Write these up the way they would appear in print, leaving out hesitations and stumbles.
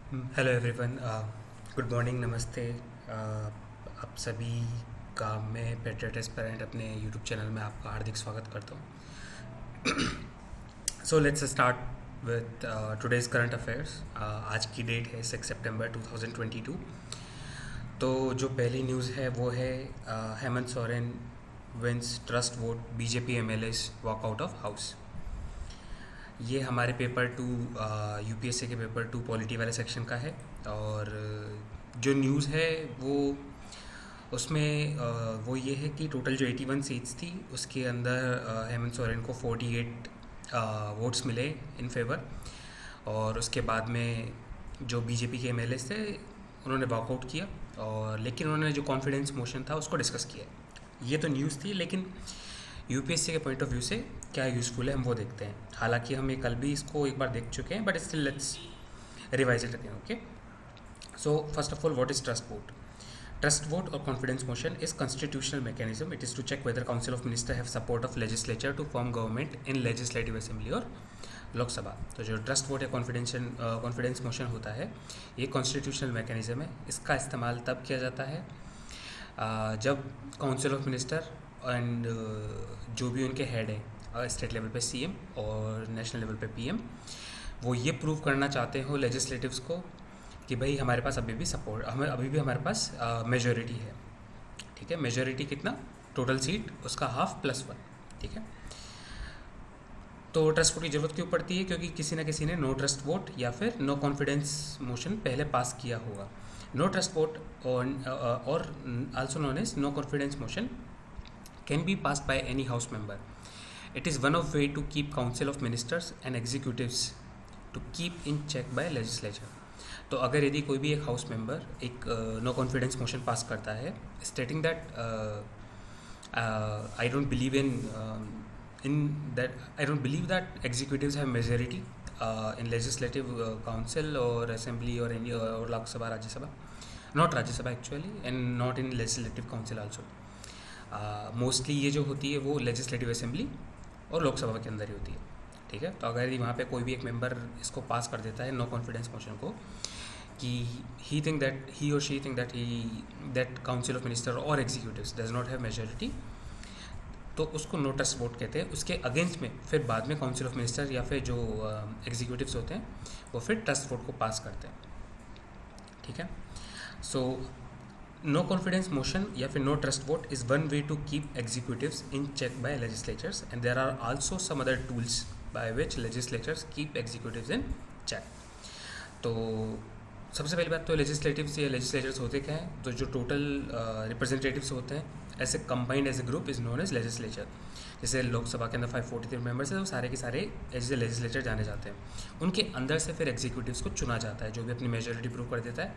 Hello everyone, good morning, नमस्ते। आप सभी का मैं पेट्रियट एस्पिरेंट अपने यूट्यूब चैनल में आपका हार्दिक स्वागत करता हूँ। So let's start with today's current affairs. आज की डेट है 6 सितंबर 2022। तो जो पहली न्यूज़ है वो है Hemant Soren wins trust vote, BJP MLAs walk out of house. ये हमारे पेपर टू यूपीएससी के पेपर टू पॉलिटी वाले सेक्शन का है। और जो न्यूज़ है वो उसमें वो ये है कि टोटल जो 81 सीट्स थी उसके अंदर हेमंत सोरेन को 48 वोट्स मिले इन फेवर। और उसके बाद में जो बीजेपी के एमएलए थे उन्होंने वॉकआउट किया, और लेकिन उन्होंने जो कॉन्फिडेंस मोशन था उसको डिस्कस किया। ये तो न्यूज़ थी, लेकिन यूपीएससी के पॉइंट ऑफ व्यू से क्या यूज़फुल है हम वो देखते हैं। हालांकि हम ये कल भी इसको एक बार देख चुके हैं, but still let's revise it again. Okay, so first of all, what is trust vote? Trust vote or confidence motion is constitutional mechanism. It is to check whether Council of Minister have support of legislature to form government in legislative assembly और लोकसभा। तो जो trust vote या confidence motion होता है, ये constitutional mechanism है। इसका इस्तेमाल तब किया जाता है जब काउंसिल ऑफ मिनिस्टर एंड जो भी उनके हेड है, स्टेट लेवल पे सीएम और नेशनल लेवल पे पीएम, वो ये प्रूव करना चाहते हो लेजिस्लेटिव्स को कि भाई हमारे पास अभी भी सपोर्ट, अभी भी हमारे पास मेजॉरिटी है। ठीक है, मेजॉरिटी कितना? टोटल सीट उसका हाफ प्लस वन। ठीक है, तो ट्रस्ट वोट की ज़रूरत क्यों पड़ती है? क्योंकि किसी ना किसी ने नो ट्रस्ट वोट या फिर नो कॉन्फिडेंस मोशन पहले पास किया होगा। नो ट्रस्ट वोट और also known as no confidence motion can be passed by any house member. It is one of way to keep council of ministers and executives to keep in check by legislature. तो अगर यदि कोई भी एक house member एक no confidence motion pass करता है stating that I don't believe that executives have majority in legislative council और असेंबली और एनी और Lok Sabha, Rajya Sabha, not Rajya Sabha actually, and not in legislative council also. Mostly ये जो होती है वो लेजिस्लेटिव असेंबली और लोकसभा के अंदर ही होती है। ठीक है, तो अगर वहाँ पे कोई भी एक मेंबर इसको पास कर देता है नो कॉन्फिडेंस मोशन को, कि ही और she think that council of minister और executives does not have majority, तो उसको नो ट्रस्ट वोट कहते हैं। उसके अगेंस्ट में फिर बाद में काउंसिल ऑफ मिनिस्टर या फिर जो एग्जीक्यूटिव्स होते हैं वो फिर ट्रस्ट वोट को पास करते हैं। ठीक है, सो नो कॉन्फिडेंस मोशन या फिर no trust vote is one way to keep executives in check by legislatures, and there are also some other tools by which legislatures keep executives in check. तो सबसे पहली बात तो लेजिस्लेटिव्स या legislatures होते क्या हैं? तो जो टोटल रिप्रेजेंटेटिव्स होते हैं ऐसे combined as a group is known as legislature. जैसे लोकसभा के अंदर 543 मेंबर्स है, तो सारे के सारे एज ए लेजिस्लेचर जाने जाते हैं। उनके अंदर से फिर एग्जीक्यूटिव्स को चुना जाता है, जो भी अपनी मेजॉरिटी प्रूव कर देता है।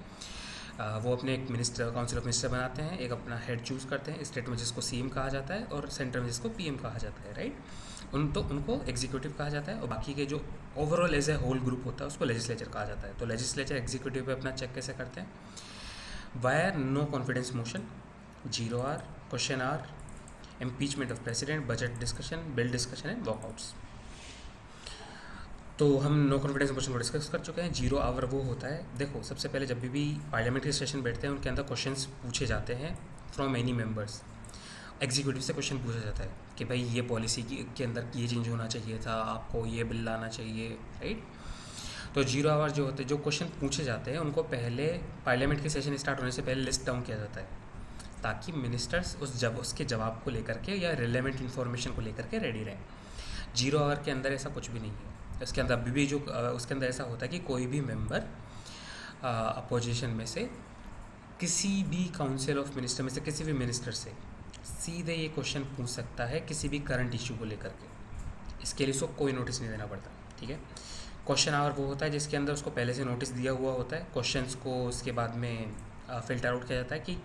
वो अपने एक मिनिस्टर, काउंसिल ऑफ मिनिस्टर बनाते हैं, एक अपना हेड चूज़ करते हैं, स्टेट में जिसको सीएम कहा जाता है और सेंटर में जिसको पीएम कहा जाता है, राइट। उनको एग्जीक्यूटिव कहा जाता है, और बाकी के जो overall as a whole group होता है उसको लेजिस्लेचर कहा जाता है। तो लेजिस्लेचर एग्जीक्यूटिव पे अपना चेक कैसे करते हैं? Via no confidence motion, 0R, question hour, impeachment of president, budget discussion, bill discussion and walkouts. तो हम नो कॉन्फिडेंस मोशन को डिस्कस कर चुके हैं। 0 आवर वो होता है, देखो सबसे पहले जब भी पार्लियामेंट के सेशन बैठते हैं उनके अंदर क्वेश्चंस पूछे जाते हैं फ्रॉम एनी मेंबर्स। एग्जीक्यूटिव से क्वेश्चन पूछा जाता है कि भाई ये पॉलिसी के अंदर ये चेंज होना चाहिए था, आपको ये बिल लाना चाहिए, राइट। तो 0 आवर जो होते हैं, जो क्वेश्चन पूछे जाते हैं उनको पहले पार्लियामेंट के सेशन स्टार्ट होने से पहले लिस्ट डाउन किया जाता है, ताकि मिनिस्टर्स उसके जवाब को लेकर के या रिलेवेंट इन्फॉर्मेशन को लेकर के रेडी रहें। 0 आवर के अंदर ऐसा कुछ भी नहीं है। उसके अंदर अभी भी जो उसके अंदर ऐसा होता है कि कोई भी मेंबर अपोजिशन में से किसी भी काउंसिल ऑफ मिनिस्टर में से किसी भी मिनिस्टर से सीधे ये क्वेश्चन पूछ सकता है किसी भी करंट इशू को लेकर के। इसके लिए उसको कोई नोटिस नहीं देना पड़ता। ठीक है, क्वेश्चन आवर वो होता है जिसके अंदर उसको पहले से नोटिस दिया हुआ होता है। क्वेश्चंस को उसके बाद में फिल्टर आउट किया जाता है कि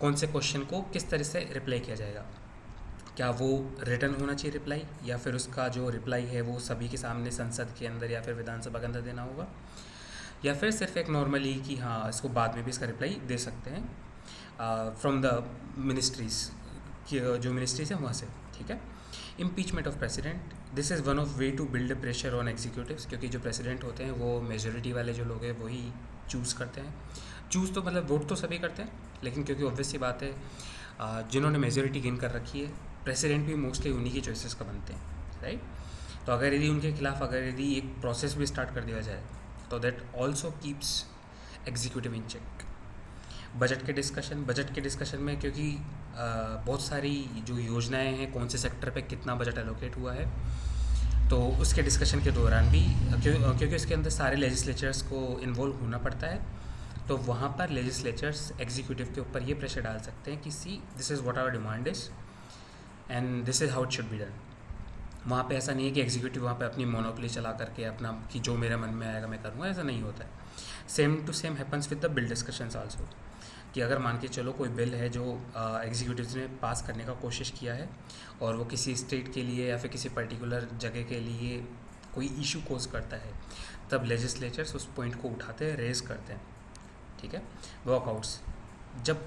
कौन से क्वेश्चन को किस तरह से रिप्लाई किया जाएगा। क्या वो रिटर्न होना चाहिए रिप्लाई, या फिर उसका जो रिप्लाई है वो सभी के सामने संसद के अंदर या फिर विधानसभा के अंदर देना होगा, या फिर सिर्फ एक नॉर्मली कि हाँ इसको बाद में भी इसका रिप्लाई दे सकते हैं फ्रॉम द मिनिस्ट्रीज की, जो मिनिस्ट्रीज हैं वहाँ से। ठीक है, impeachment of president, this is one of way to build pressure on executives, क्योंकि जो प्रेसिडेंट होते हैं वो मेजोरिटी वाले जो लोग हैं वही चूज़ करते हैं। चूज़ तो मतलब वोट तो सभी करते हैं, लेकिन क्योंकि ऑब्वियस सी बात है जिन्होंने मेजोरिटी गेन कर रखी है, प्रेसिडेंट भी मोस्टली उन्हीं की चॉइसेस का बनते हैं, राइट। तो अगर यदि उनके खिलाफ अगर यदि एक प्रोसेस भी स्टार्ट कर दिया जाए तो that also keeps executive in check. Budget के डिस्कशन में, क्योंकि बहुत सारी जो योजनाएं हैं, कौन से सेक्टर पे कितना बजट एलोकेट हुआ है, तो उसके डिस्कशन के दौरान भी क्योंकि उसके अंदर सारे लेजिस्लेचर्स को इन्वॉल्व होना पड़ता है, तो वहाँ पर लेजिस्लेचर्स एग्जीक्यूटिव के ऊपर ये प्रेशर डाल सकते हैं कि see this is what our demand is and this is how it should be done. वहाँ पे ऐसा नहीं है कि एग्जीक्यूटिव वहाँ पे अपनी मोनोपोली चला करके अपना कि जो मेरे मन में आएगा मैं करूँगा, ऐसा नहीं होता है। Same to same happens with the bill discussions also, कि अगर मान के चलो कोई बिल है जो एग्जीक्यूटिव ने पास करने का कोशिश किया है और वो किसी स्टेट के लिए या फिर किसी पर्टिकुलर जगह के लिए कोई इशू कोज करता है, तब लेजिस्लेचर्स उस पॉइंट को उठाते हैं, रेज करते हैं, ठीक है। वॉकआउट्स, जब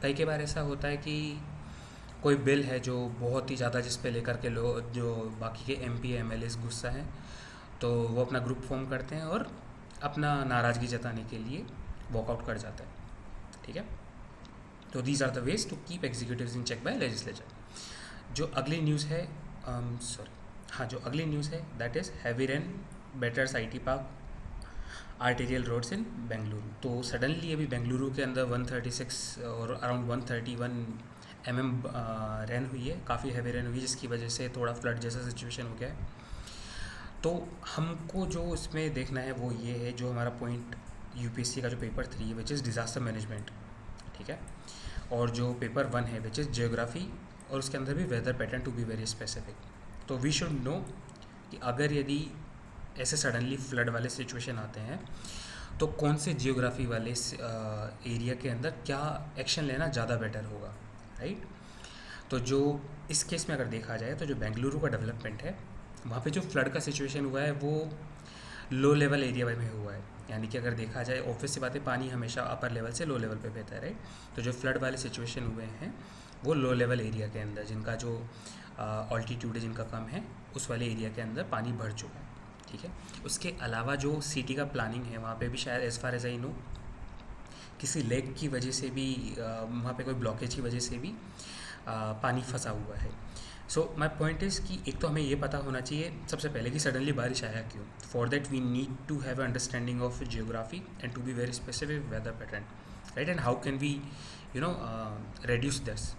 कई बार ऐसा होता है कि कोई बिल है जो बहुत ही ज़्यादा जिस पे लेकर के लोग जो बाकी के MP MLAs गुस्सा हैं, तो वो अपना ग्रुप फॉर्म करते हैं और अपना नाराज़गी जताने के लिए वॉकआउट कर जाता है, ठीक है। तो these are the ways to keep executives in check by legislature. जो अगली न्यूज़ है जो अगली न्यूज़ है that is heavy rain batters IT park arterial roads in Bengaluru. तो सडनली अभी बेंगलुरु के अंदर 136 और अराउंड 131 mm रेन हुई है, काफ़ी हैवी रेन हुई है, जिसकी वजह से थोड़ा फ्लड जैसा सिचुएशन हो गया है। तो हमको जो इसमें देखना है वो ये है, जो हमारा पॉइंट UPSC का जो पेपर 3 है विच इज़ डिज़ास्टर मैनेजमेंट, ठीक है, और जो पेपर 1 है विच इज़ जियोग्राफी, और उसके अंदर भी weather pattern to be very specific. तो वी शुड नो कि अगर यदि ऐसे सडनली फ्लड वाले सिचुएशन आते हैं तो कौन से जियोग्राफी वाले एरिया के अंदर क्या एक्शन लेना ज़्यादा बेटर होगा, राइट। तो जो इस केस में अगर देखा जाए तो जो बेंगलुरु का डेवलपमेंट है, वहाँ पे जो फ्लड का सिचुएशन हुआ है वो लो लेवल एरिया में हुआ है, यानी कि अगर देखा जाए ऑब्वियस सी बात है, पानी हमेशा अपर लेवल से लो लेवल पे बहता है, राइट। तो जो फ्लड वाले सिचुएशन हुए हैं वो लो लेवल एरिया के अंदर, जिनका जो ऑल्टीट्यूड है जिनका कम है, उस वाले एरिया के अंदर पानी भर चुका है, ठीक है। उसके अलावा जो सिटी का प्लानिंग है वहाँ पे भी शायद as far as I know किसी लेक की वजह से भी वहाँ पे कोई ब्लॉकेज की वजह से भी पानी फंसा हुआ है। सो माई पॉइंट इज़ कि एक तो हमें ये पता होना चाहिए सबसे पहले कि सडनली बारिश आया क्यों। For that we need to have understanding of geography and to be very specific weather pattern, right. And how can we reduce this,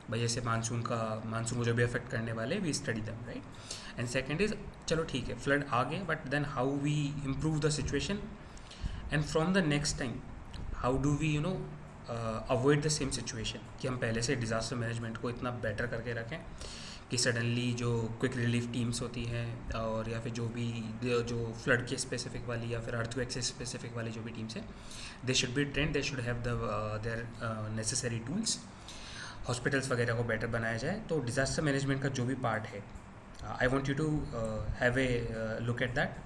भाई जैसे मानसून को जो भी अफेक्ट करने वाले we study them, right. And second is चलो ठीक है फ्लड आ गए, but then how we improve the situation and from the next time how do we avoid the same situation, कि हम पहले से डिज़ास्टर मैनेजमेंट को इतना बेटर करके रखें कि सडनली जो क्विक रिलीफ टीम्स होती हैं और या फिर जो भी जो फ्लड के स्पेसिफिक वाली या फिर अर्थक्वेक से स्पेसिफिक वाली जो भी टीम्स हैं, they should be trend, they should have their necessary tools. Hospitals वगैरह को बेटर बनाया जाए। तो डिज़ास्टर मैनेजमेंट का जो भी पार्ट है, I want you to have a look at that,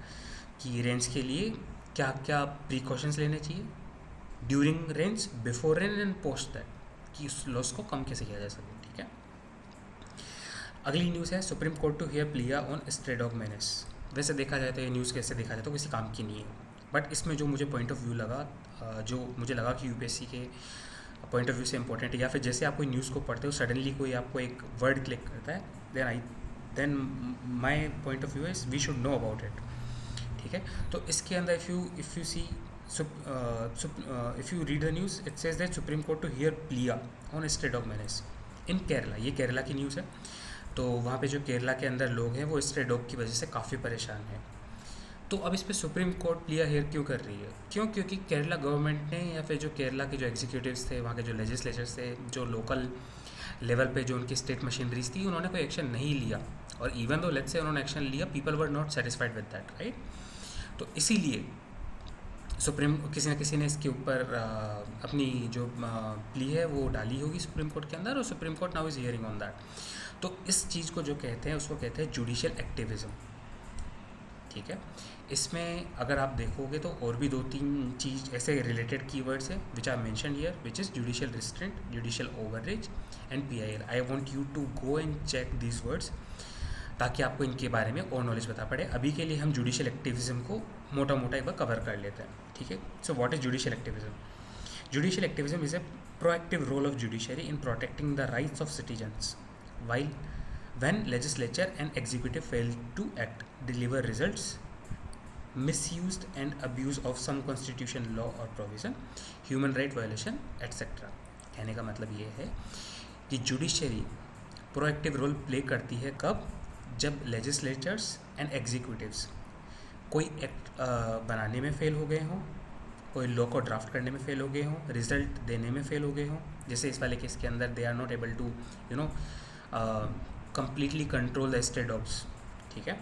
कि रेंज के लिए क्या क्या प्रिकॉशंस लेने चाहिए during rains, before rain and post that, कि उस लॉस को कम कैसे किया जा सके, ठीक है। अगली न्यूज़ है Supreme Court to hear plea on stray dog menace. वैसे देखा जाए तो ये न्यूज़ कैसे देखा जाए तो किसी काम की नहीं है, बट इसमें जो मुझे पॉइंट ऑफ व्यू लगा, जो मुझे लगा कि UPSC के पॉइंट ऑफ व्यू से इंपॉर्टेंट है, या फिर जैसे आप कोई न्यूज़ को पढ़ते हो सडनली कोई आपको एक वर्ड क्लिक करता है, then my point of view is we should know about it, ठीक है। तो इसके अंदर if you see if you read the news it says that Supreme Court to hear plea on stray dog menace in Kerala. ये केरला की news है। तो वहाँ पे जो केरला के अंदर लोग हैं वो स्ट्रे डॉग की वजह से काफ़ी परेशान हैं। तो अब इस पर सुप्रीम कोर्ट प्लिया हियर क्यों कर रही है? क्योंकि केरला गवर्नमेंट ने या फिर जो केरला के जो एग्जीक्यूटिव्स थे, वहाँ के जो लेजिस्लेचर्स थे, जो लोकल लेवल पे जो उनकी स्टेट मशीनरीज थी, उन्होंने कोई एक्शन नहीं लिया। और इवन दो लेट्स से उन्होंने एक्शन लिया, people were not satisfied with that, right. तो इसीलिए किसी ने इसके ऊपर अपनी जो प्ली है वो डाली होगी सुप्रीम कोर्ट के अंदर, और supreme court now is hearing on that. तो इस चीज़ को जो कहते हैं उसको कहते हैं जुडिशियल एक्टिविज़म, ठीक है। इसमें अगर आप देखोगे तो और भी 2-3 चीज़ ऐसे रिलेटेड कीवर्ड्स हैं which are mentioned here, which is judicial restraint, judicial overreach and PIL। I want you to go and check these words ताकि आपको इनके बारे में और नॉलेज बता पड़े। अभी के लिए हम जुडिशियल एक्टिविज्म को मोटा मोटा एक बार कवर कर लेते हैं, ठीक है। So what is judicial activism? Judicial activism is a proactive role of judiciary in protecting the rights of citizens while when legislature and executive fail to act, deliver results, misused and abuse of some constitution law or provision, human right violation etc। कहने का मतलब ये है कि judiciary proactive role play करती है कब? जब लेजिस्लेचर्स एंड एग्जीक्यूटिव्स कोई एक्ट बनाने में फेल हो गए हों, कोई लॉ को ड्राफ्ट करने में फेल हो गए हों, रिजल्ट देने में फेल हो गए हों। जैसे इस वाले केस के अंदर they are not able to completely control the state ऑफ्स, ठीक है।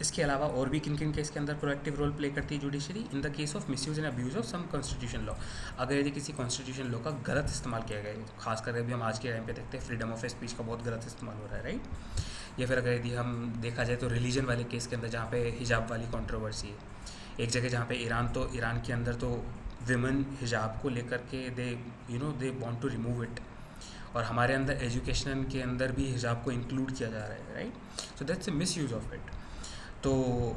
इसके अलावा और भी किन किन केस के अंदर प्रोएक्टिव रोल प्ले करती है judiciary? In the case of misuse and abuse of some constitution law. अगर यदि किसी कॉन्स्टिट्यूशन लॉ का गलत इस्तेमाल किया गया, खास करके भी हम आज के टाइम पे देखते हैं फ्रीडम ऑफ स्पीच का बहुत गलत इस्तेमाल हो रहा है, राइट। या फिर अगर यदि हम देखा जाए तो रिलीजन वाले केस के अंदर जहाँ पे हिजाब वाली कंट्रोवर्सी है, एक जगह जहाँ पे ईरान के अंदर तो विमेन हिजाब को लेकर के they want to remove it, और हमारे अंदर एजुकेशन के अंदर भी हिजाब को इंक्लूड किया जा रहा है, right. So that's a miss use of it. तो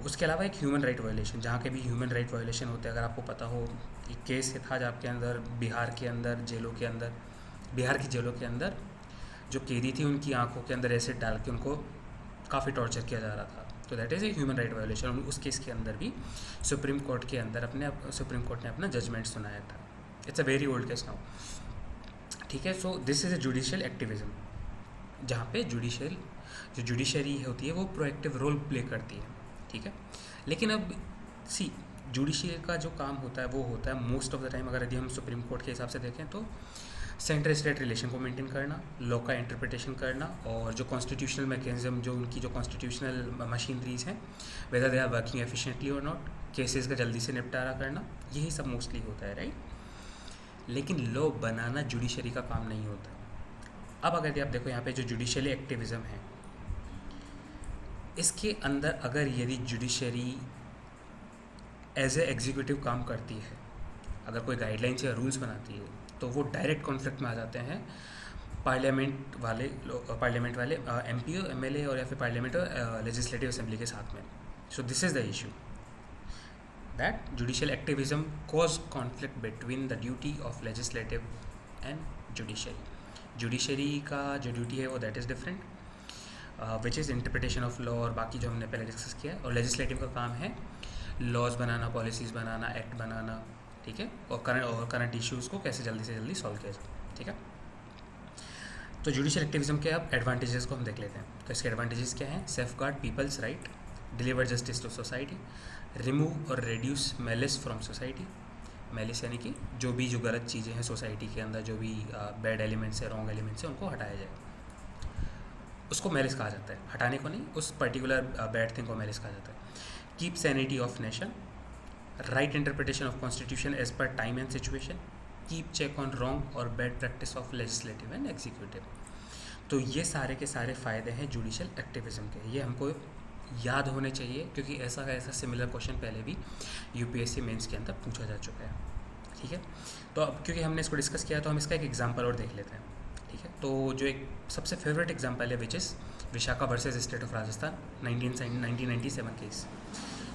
उसके अलावा एक ह्यूमन राइट वायलेशन, जहाँ के भी ह्यूमन राइट वायलेशन होते हैं, अगर आपको पता हो एक केस था जहाँ के अंदर बिहार की जेलों के अंदर जो कैदी थी उनकी आंखों के अंदर एसिड डाल के उनको काफ़ी टॉर्चर किया जा रहा था। तो that is a human right violation. उस केस के अंदर भी सुप्रीम कोर्ट ने अपना जजमेंट सुनाया था। It's a very old case now, ठीक है। So this is a judicial activism, जहाँ पे जुडिशरी होती है वो प्रोएक्टिव रोल प्ले करती है, ठीक है। लेकिन अब जुडिशियल का जो काम होता है वो होता है मोस्ट ऑफ द टाइम, अगर यदि हम सुप्रीम कोर्ट के हिसाब से देखें तो सेंट्रल स्टेट रिलेशन को मेंटेन करना, लॉ का इंटरप्रिटेशन करना, और जो कॉन्स्टिट्यूशनल मैकेनिज्म, जो उनकी जो कॉन्स्टिट्यूशनल मशीनरीज हैं, whether they are working efficiently और नॉट, केसेस का जल्दी से निपटारा करना, यही सब मोस्टली होता है, राइट। लेकिन लॉ बनाना जुडिशरी का काम नहीं होता। अब अगर आप देखो यहाँ पे जो जुडिशियल एक्टिविज्म है, इसके अंदर अगर यदि जुडिशरी एज ए एग्जीक्यूटिव काम करती है, अगर कोई गाइडलाइंस या रूल्स बनाती है, तो वो डायरेक्ट कॉन्फ्लिक्ट में आ जाते हैं पार्लियामेंट वाले MP और MLA और या फिर पार्लियामेंट और लेजिस्लेटिव असेंबली के साथ में। So this is the issue that judicial activism cause conflict between the duty of legislative and judiciary का जो ड्यूटी है वो that is different, which is interpretation of law और बाकी जो हमने पहले डिस्कस किया। और लेजिस्लेटिव का काम है लॉज बनाना, पॉलिसीज़ बनाना, एक्ट बनाना, ठीक है, और करंट इश्यूज़ को कैसे जल्दी से जल्दी सॉल्व किया जाए, ठीक है। तो जुडिशियल एक्टिविज्म के अब एडवांटेजेस को हम देख लेते हैं। तो इसके एडवांटेजेस क्या हैं? Safeguard people's right, deliver justice to society, remove और reduce malice from society. Malice यानी कि जो गलत चीज़ें हैं सोसाइटी के अंदर, जो भी बैड एलिमेंट्स है, रॉन्ग एलिमेंट्स है, उनको हटाया जाए। उसको मेलिस कहा जाता है, हटाने को नहीं, उस पर्टिकुलर बैड थिंग को मेलिस कहा जाता है। Keep sanity of nation, right interpretation of constitution as per time and situation, keep check on wrong और bad practice of legislative and executive. तो ये सारे के सारे फ़ायदे हैं जुडिशियल एक्टिविज्म के, ये हमको याद होने चाहिए, क्योंकि ऐसा सिमिलर क्वेश्चन पहले भी UPSC मेंस के अंदर पूछा जा चुका है, ठीक है। तो अब क्योंकि हमने इसको डिस्कस किया तो हम इसका एक एग्जाम्पल और देख लेते हैं, ठीक है। तो जो एक सबसे फेवरेट एग्जाम्पल है which is Vishakha versus state of Rajasthan 1997 case.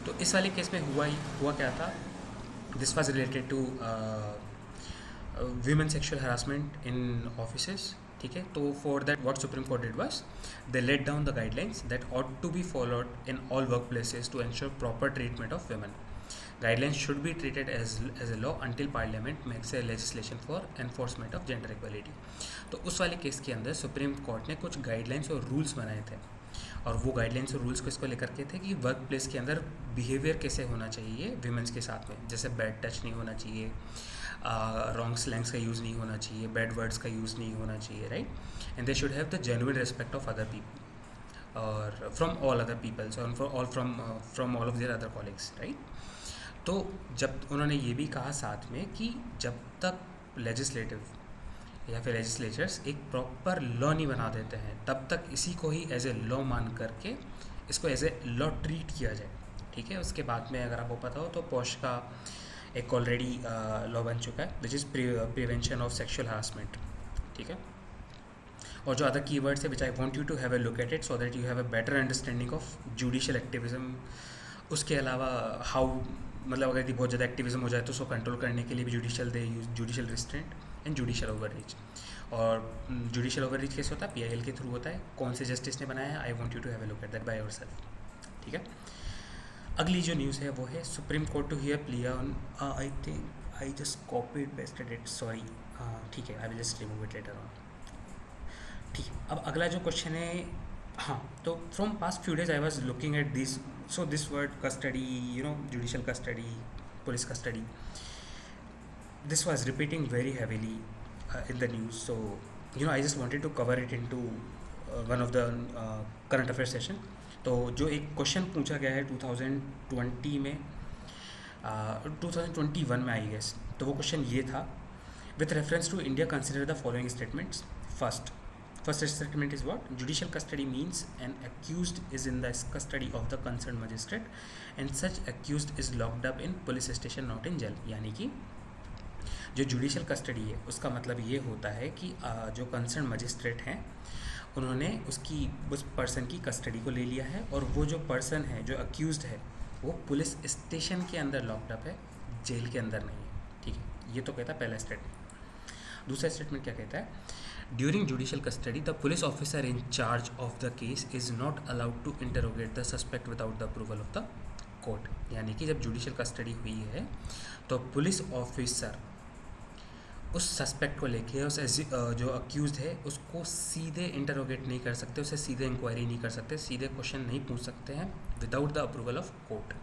तो इस वाले केस में हुआ क्या था? This was related to women sexual harassment in offices, ठीक है। तो for that what Supreme Court did was they laid down the guidelines that ought to be followed in all workplaces to ensure proper treatment of women. Guidelines should be treated as a law until parliament makes a legislation for enforcement of gender equality. तो उस वाले case के अंदर supreme court ने कुछ guidelines और rules बनाए थे, और वो गाइडलाइंस और रूल्स को इसको लेकर के थे कि वर्क प्लेस के अंदर बिहेवियर कैसे होना चाहिए विमेंस के साथ में, जैसे बैड टच नहीं होना चाहिए, रॉन्ग स्लैंग्स का यूज़ नहीं होना चाहिए, बैड वर्ड्स का यूज़ नहीं होना चाहिए, right. And they should have the genuine respect of other people और फ्रॉम ऑल अदर पीपल्स और from all of their other colleagues, right. तो जब उन्होंने ये भी कहा साथ में कि जब तक लेजिस्लेटिव या फिर लेजिस्लेचर्स एक प्रॉपर लॉ नहीं बना देते हैं, तब तक इसी को ही एज ए लॉ मान करके इसको एज ए लॉ ट्रीट किया जाए, ठीक है। उसके बाद में अगर आपको पता हो तो पॉश का एक ऑलरेडी लॉ बन चुका है which is prevention of sexual harassment, ठीक है। और जो अदर कीवर्ड्स है which I want you to have a look at it so that you have a better understanding of judicial activism. उसके अलावा हाउ, मतलब अगर यदि बहुत ज़्यादा एक्टिविज्म हो जाए तो उसको कंट्रोल करने के लिए भी judicial they use judicial restraint and judicial overreach. और जुडिशियल ओवररीच कैसे होता है, PIL के थ्रू होता है। कौन से जस्टिस ने बनाया है, I want you to have a look at that by yourself, ठीक है। अगली जो न्यूज़ है वो है Supreme Court to hear plea on, I think I just copied pasted it, sorry, ठीक है, I will just remove it later on, ठीक है। अब अगला जो क्वेश्चन है, हाँ, तो from past few days I was looking at this, so this word custody, you no, judicial custody, police custody, this was repeating very heavily in the news, so you know I just wanted to cover it into one of the current affairs session। तो जो एक question पूछा गया है 2020 में 2021 में I guess, तो वो क्वेश्चन ये था, with reference to India consider the following statements. First statement is what, judicial custody means an accused is in the custody of the concerned magistrate and such accused is locked up in police station not in jail। यानी कि जो judicial custody है उसका मतलब ये होता है कि जो कंसर्न मजिस्ट्रेट हैं उन्होंने उस पर्सन की कस्टडी को ले लिया है और वो जो पर्सन है, जो अक्यूज़ड है, वो पुलिस स्टेशन के अंदर लॉकड अप है, जेल के अंदर नहीं है, ठीक है। ये तो कहता है पहला स्टेटमेंट। दूसरा स्टेटमेंट क्या कहता है, during judicial custody the police officer in charge of the case is not allowed to interrogate the suspect without the approval of the court. यानी कि जब जुडिशियल कस्टडी हुई है तो पुलिस ऑफिसर उस सस्पेक्ट को लेके उस जो अक्यूज़ड है उसको सीधे इंटरोगेट नहीं कर सकते, उसे सीधे इंक्वायरी नहीं कर सकते, सीधे क्वेश्चन नहीं पूछ सकते हैं without the approval of court.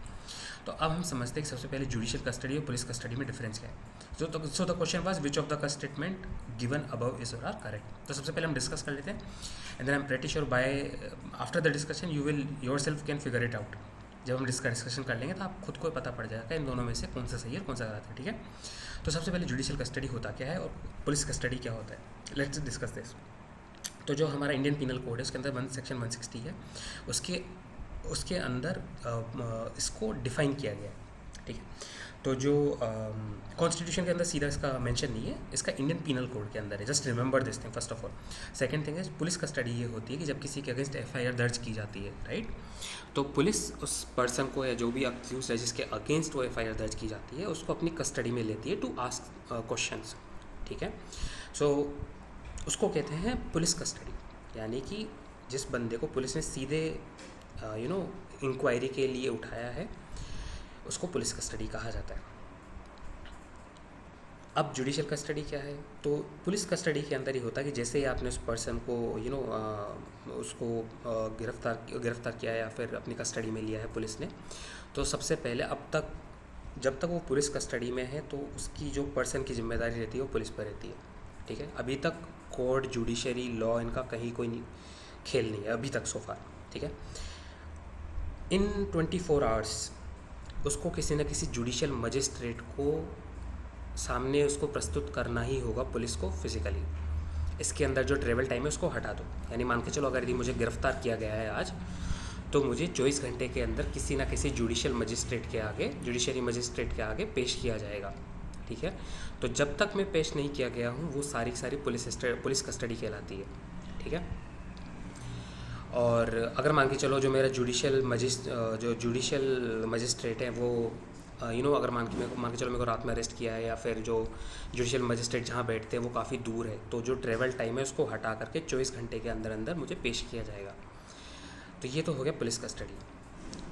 तो अब हम समझते हैं कि सबसे पहले जुडिशियल कस्टडी और पुलिस कस्टडी में डिफरेंस क्या है। So the question was which of the statement given above is और आर करेक्ट। तो सबसे पहले हम डिस्कस कर लेते हैं and then I am pretty sure by after the discussion you will yourself can figure it out. जब हम डिस्कशन कर लेंगे तो आप खुद को पता पड़ जाएगा इन दोनों में से कौन सा सही है कौन सा गलत है, ठीक है। तो सबसे पहले जुडिशियल कस्टडी होता क्या है और पुलिस कस्टडी क्या होता है, लेट्स डिस्कस दिस। तो जो हमारा इंडियन पिनल कोड है उसके अंदर सेक्शन 160 है, उसके अंदर इसको डिफाइन किया गया है, ठीक है। तो जो कॉन्स्टिट्यूशन के अंदर सीधा इसका मेंशन नहीं है, इसका इंडियन पिनल कोड के अंदर है। Just remember this thing first of all. Second thing is police custody ये होती है कि जब किसी के अगेंस्ट FIR दर्ज की जाती है, राइट, तो पुलिस उस पर्सन को या जो भी अक्यूज है जिसके अगेंस्ट वो FIR दर्ज की जाती है उसको अपनी कस्टडी में लेती है टू आस्क क्वेश्चंस, ठीक है। सो उसको कहते हैं पुलिस कस्टडी। यानी कि जिस बंदे को पुलिस ने सीधे इंक्वायरी के लिए उठाया है उसको पुलिस कस्टडी कहा जाता है। अब जुडिशियल कस्टडी क्या है, तो पुलिस कस्टडी के अंदर ही होता है कि जैसे ही आपने उस पर्सन को उसको गिरफ्तार किया या फिर अपनी कस्टडी में लिया है पुलिस ने, तो सबसे पहले अब तक जब तक वो पुलिस कस्टडी में है तो उसकी जो पर्सन की जिम्मेदारी रहती है वो पुलिस पर रहती है, ठीक है। अभी तक कोर्ट, जुडिशरी, लॉ इनका कहीं कोई खेल नहीं है अभी तक सो फार, ठीक है। इन 24 आवर्स उसको किसी न किसी जुडिशियल मजिस्ट्रेट को सामने उसको प्रस्तुत करना ही होगा पुलिस को फिजिकली। इसके अंदर जो ट्रेवल टाइम है उसको हटा दो। यानी मान के चलो अगर यदि मुझे गिरफ्तार किया गया है आज, तो मुझे 24 घंटे के अंदर किसी ना किसी जुडिशियल मजिस्ट्रेट के आगे, जुडिशरी मजिस्ट्रेट के आगे पेश किया जाएगा, ठीक है। तो जब तक मैं पेश नहीं किया गया हूँ वो सारी पुलिस कस्टडी कहलाती है, ठीक है। और अगर मान के चलो जो मेरा जुडिशियल मजिस्ट्रेट है वो अगर मान के चलो मेरे को रात में अरेस्ट किया है या फिर जो जुडिशियल मजिस्ट्रेट जहाँ बैठते हैं वो काफ़ी दूर है, तो जो ट्रेवल टाइम है उसको हटा करके 24 घंटे के अंदर अंदर मुझे पेश किया जाएगा। तो ये तो हो गया पुलिस कस्टडी।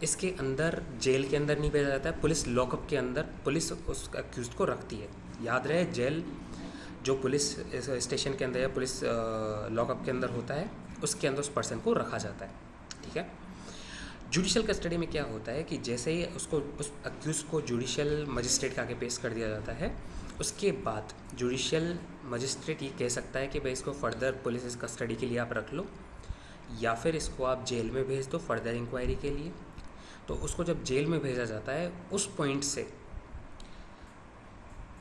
इसके अंदर जेल के अंदर नहीं भेजा जाता है, पुलिस लॉकअप के अंदर पुलिस उस अक्यूज को रखती है। याद रहे, जेल जो पुलिस स्टेशन के अंदर या पुलिस लॉकअप के अंदर होता है उसके अंदर उस पर्सन को रखा जाता है, ठीक है। जुडिशियल कस्टडी में क्या होता है कि जैसे ही उसको उस अक्यूज को जुडिशियल मजिस्ट्रेट के आगे पेश कर दिया जाता है, उसके बाद जुडिशियल मजिस्ट्रेट ये कह सकता है कि भाई इसको फर्दर पुलिस कस्टडी के लिए आप रख लो या फिर इसको आप जेल में भेज दो फर्दर इंक्वायरी के लिए। तो उसको जब जेल में भेजा जाता है उस पॉइंट से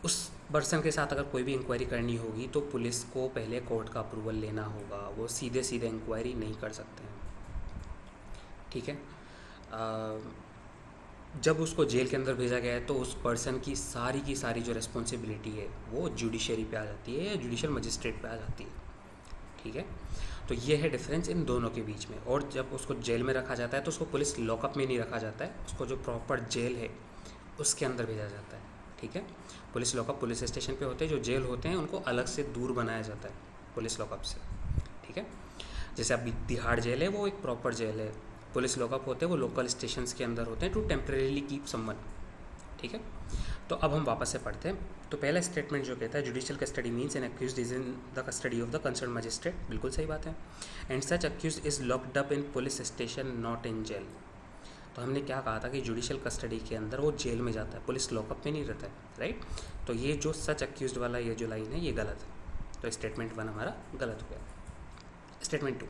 उस पर्सन के साथ अगर कोई भी इंक्वायरी करनी होगी तो पुलिस को पहले कोर्ट का अप्रूवल लेना होगा, वो सीधे इंक्वायरी नहीं कर सकते हैं, ठीक है। जब उसको जेल के अंदर भेजा गया है तो उस पर्सन की सारी जो रिस्पॉन्सिबिलिटी है वो जुडिशरी पे आ जाती है या जुडिशल मजिस्ट्रेट पे आ जाती है, ठीक है। तो ये है डिफरेंस इन दोनों के बीच में। और जब उसको जेल में रखा जाता है तो उसको पुलिस लॉकअप में नहीं रखा जाता है, उसको जो प्रॉपर जेल है उसके अंदर भेजा जाता है, ठीक है। पुलिस लॉकअप पुलिस स्टेशन पे होते हैं, जो जेल होते हैं उनको अलग से दूर बनाया जाता है पुलिस लॉकअप से, ठीक है। जैसे अभी तिहाड़ जेल है वो एक प्रॉपर जेल है, पुलिस लॉकअप होते हैं वो लोकल स्टेशंस के अंदर होते हैं टू टेम्परेरीली कीप समवन, ठीक है। तो अब हम वापस से पढ़ते हैं। तो पहला स्टेटमेंट जो कहता है judicial custody means an accused is in the custody of the concern magistrate, बिल्कुल सही बात है। And such accused is locked up in police station not in jail. तो हमने क्या कहा था कि जुडिशियल कस्टडी के अंदर वो जेल में जाता है, पुलिस लॉकअप में नहीं रहता है, राइट। तो ये जो सच अक्यूज्ड वाला ये जो लाइन है ये गलत है, तो स्टेटमेंट 1 हमारा गलत हो गया। Statement 2,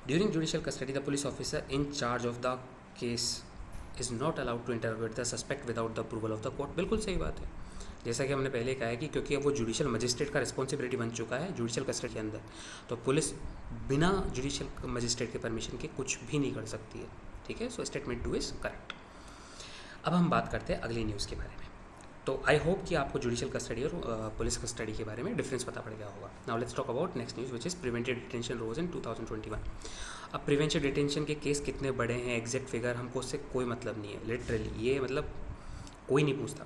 during judicial custody the police officer in charge of the case is not allowed to interrogate the suspect without the approval of the court, बिल्कुल सही बात है। जैसा कि हमने पहले कहा है कि क्योंकि अब वो जुडिशियल मजिस्ट्रेट का रिस्पॉन्सिबिलिटी बन चुका है जुडिशियल कस्टडी के अंदर, तो पुलिस बिना जुडिशियल मजिस्ट्रेट के परमिशन के कुछ भी नहीं कर सकती है, ठीक है। So statement 2 is correct. अब हम बात करते हैं अगली न्यूज़ के बारे में। तो आई होप कि आपको जुडिशियल कस्टडी और पुलिस कस्टडी के बारे में डिफरेंस पता पड़ गया होगा। Now let's talk about next news which is preventive detention rose in 2021। अब प्रिवेंटिव डिटेंशन के केस कितने बड़े हैं, एग्जैक्ट फिगर हमको उससे कोई मतलब नहीं है, लिटरली ये मतलब कोई नहीं पूछता,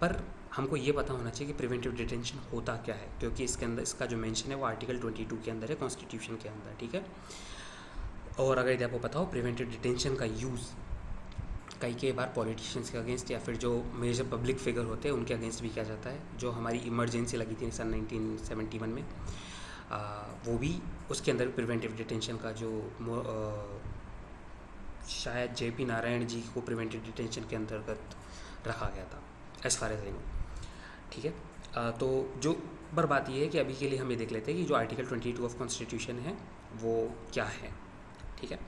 पर हमको ये पता होना चाहिए कि प्रिवेंटिव डिटेंशन होता क्या है, क्योंकि इसके अंदर इसका जो मेंशन है वो आर्टिकल 22 के अंदर है, कॉन्स्टिट्यूशन के अंदर, ठीक है। और अगर यदि आपको पता हो प्रिवेंटिव डिटेंशन का यूज़ कई बार पॉलिटिशियंस के अगेंस्ट या फिर जो मेजर पब्लिक फिगर होते हैं उनके अगेंस्ट भी किया जाता है। जो हमारी इमरजेंसी लगी थी सन 1971 में, वो भी उसके अंदर प्रिवेंटिव डिटेंशन का जो शायद JP नारायण जी को प्रिवेंटिव डिटेंशन के अंतर्गत रखा गया था, as far as I know, ठीक है। तो जो पर बात ये है कि अभी के लिए हम ये देख लेते हैं कि जो आर्टिकल 22 ऑफ कॉन्स्टिट्यूशन है वो क्या है, ठीक है।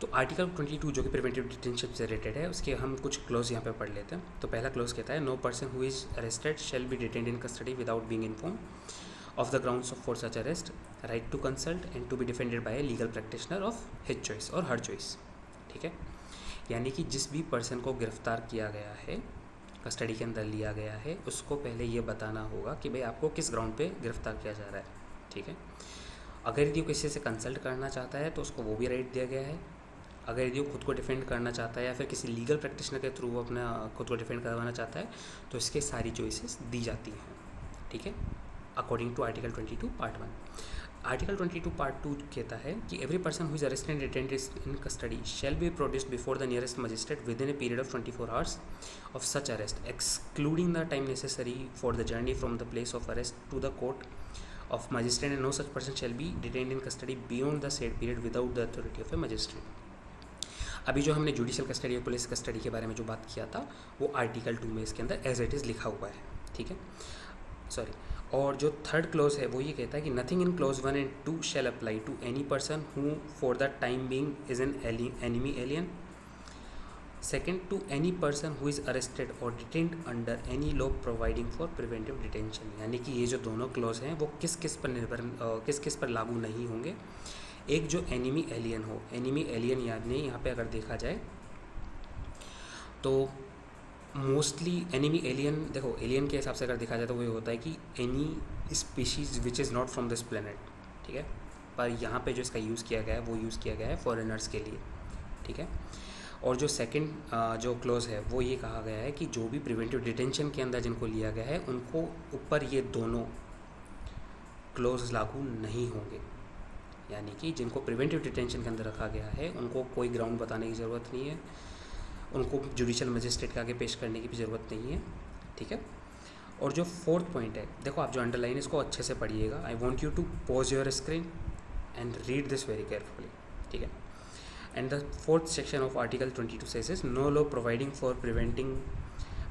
तो आर्टिकल 22 जो कि प्रिवेंटिव डिटेंशन से रिलेटेड है उसके हम कुछ क्लोज यहाँ पे पढ़ लेते हैं। तो पहला क्लोज कहता है no person who is arrested shall be detained in custody without being inform of the grounds of for such arrest, right to consult and to be defended by a legal practitioner of his choice और her choice, ठीक है। यानी कि जिस भी person को गिरफ्तार किया गया है, कस्टडी के अंदर लिया गया है, उसको पहले ये बताना होगा कि भाई आपको किस ग्राउंड पे गिरफ्तार किया जा रहा है, ठीक है। अगर यदि वो किसी से कंसल्ट करना चाहता है तो उसको वो भी राइट दिया गया है। अगर यदि वो खुद को डिफेंड करना चाहता है या फिर किसी लीगल प्रैक्टिशनर के थ्रू वो अपना खुद को डिफेंड करवाना चाहता है तो इसके सारी चॉइसेस दी जाती हैं, ठीक है, according to article 22 part 1। Article 22 part 2 कहता है कि every person who is arrested and detained in custody shall be produced before the nearest magistrate within a period of 24 hours of such arrest excluding the time necessary for the journey from the place of arrest to the court of magistrate and no such person shall be detained in custody beyond the said period without the authority of A magistrate. अभी जो हमने judicial custody और police custody के बारे में जो बात किया था वो आर्टिकल 2 में इसके अंदर एज इट इज़ लिखा हुआ है, ठीक है, सॉरी। और जो थर्ड क्लोज है वो ये कहता है कि nothing in clause 1 and 2 shall apply to any person who for the time being is an enemy alien. Second, to any person who is arrested और detained under any law providing for preventive detention. यानी कि ये जो दोनों close हैं वो किस किस पर लागू नहीं होंगे। एक जो एनिमी एलियन हो, एनिमी एलियन यानी यहाँ पे अगर देखा जाए तो मोस्टली एनिमी एलियन, देखो एलियन के हिसाब से अगर देखा जाए तो वो ये होता है कि any species which is not from this planet, ठीक है। पर यहाँ पे जो इसका यूज़ किया गया है वो यूज़ किया गया है फॉरेनर्स के लिए, ठीक है। और जो सेकंड जो क्लोज है वो ये कहा गया है कि जो भी प्रिवेंटिव डिटेंशन के अंदर जिनको लिया गया है उनको ऊपर ये दोनों क्लोज लागू नहीं होंगे। यानी कि जिनको प्रिवेंटिव डिटेंशन के अंदर रखा गया है उनको कोई ग्राउंड बताने की ज़रूरत नहीं है, उनको जुडिशियल मजिस्ट्रेट के आगे पेश करने की भी ज़रूरत नहीं है, ठीक है। और जो फोर्थ पॉइंट है, देखो आप जो अंडरलाइन इसको अच्छे से पढ़िएगा। I want you to pause your screen and read this very carefully, ठीक है। And the fourth section of article 22 says no law providing for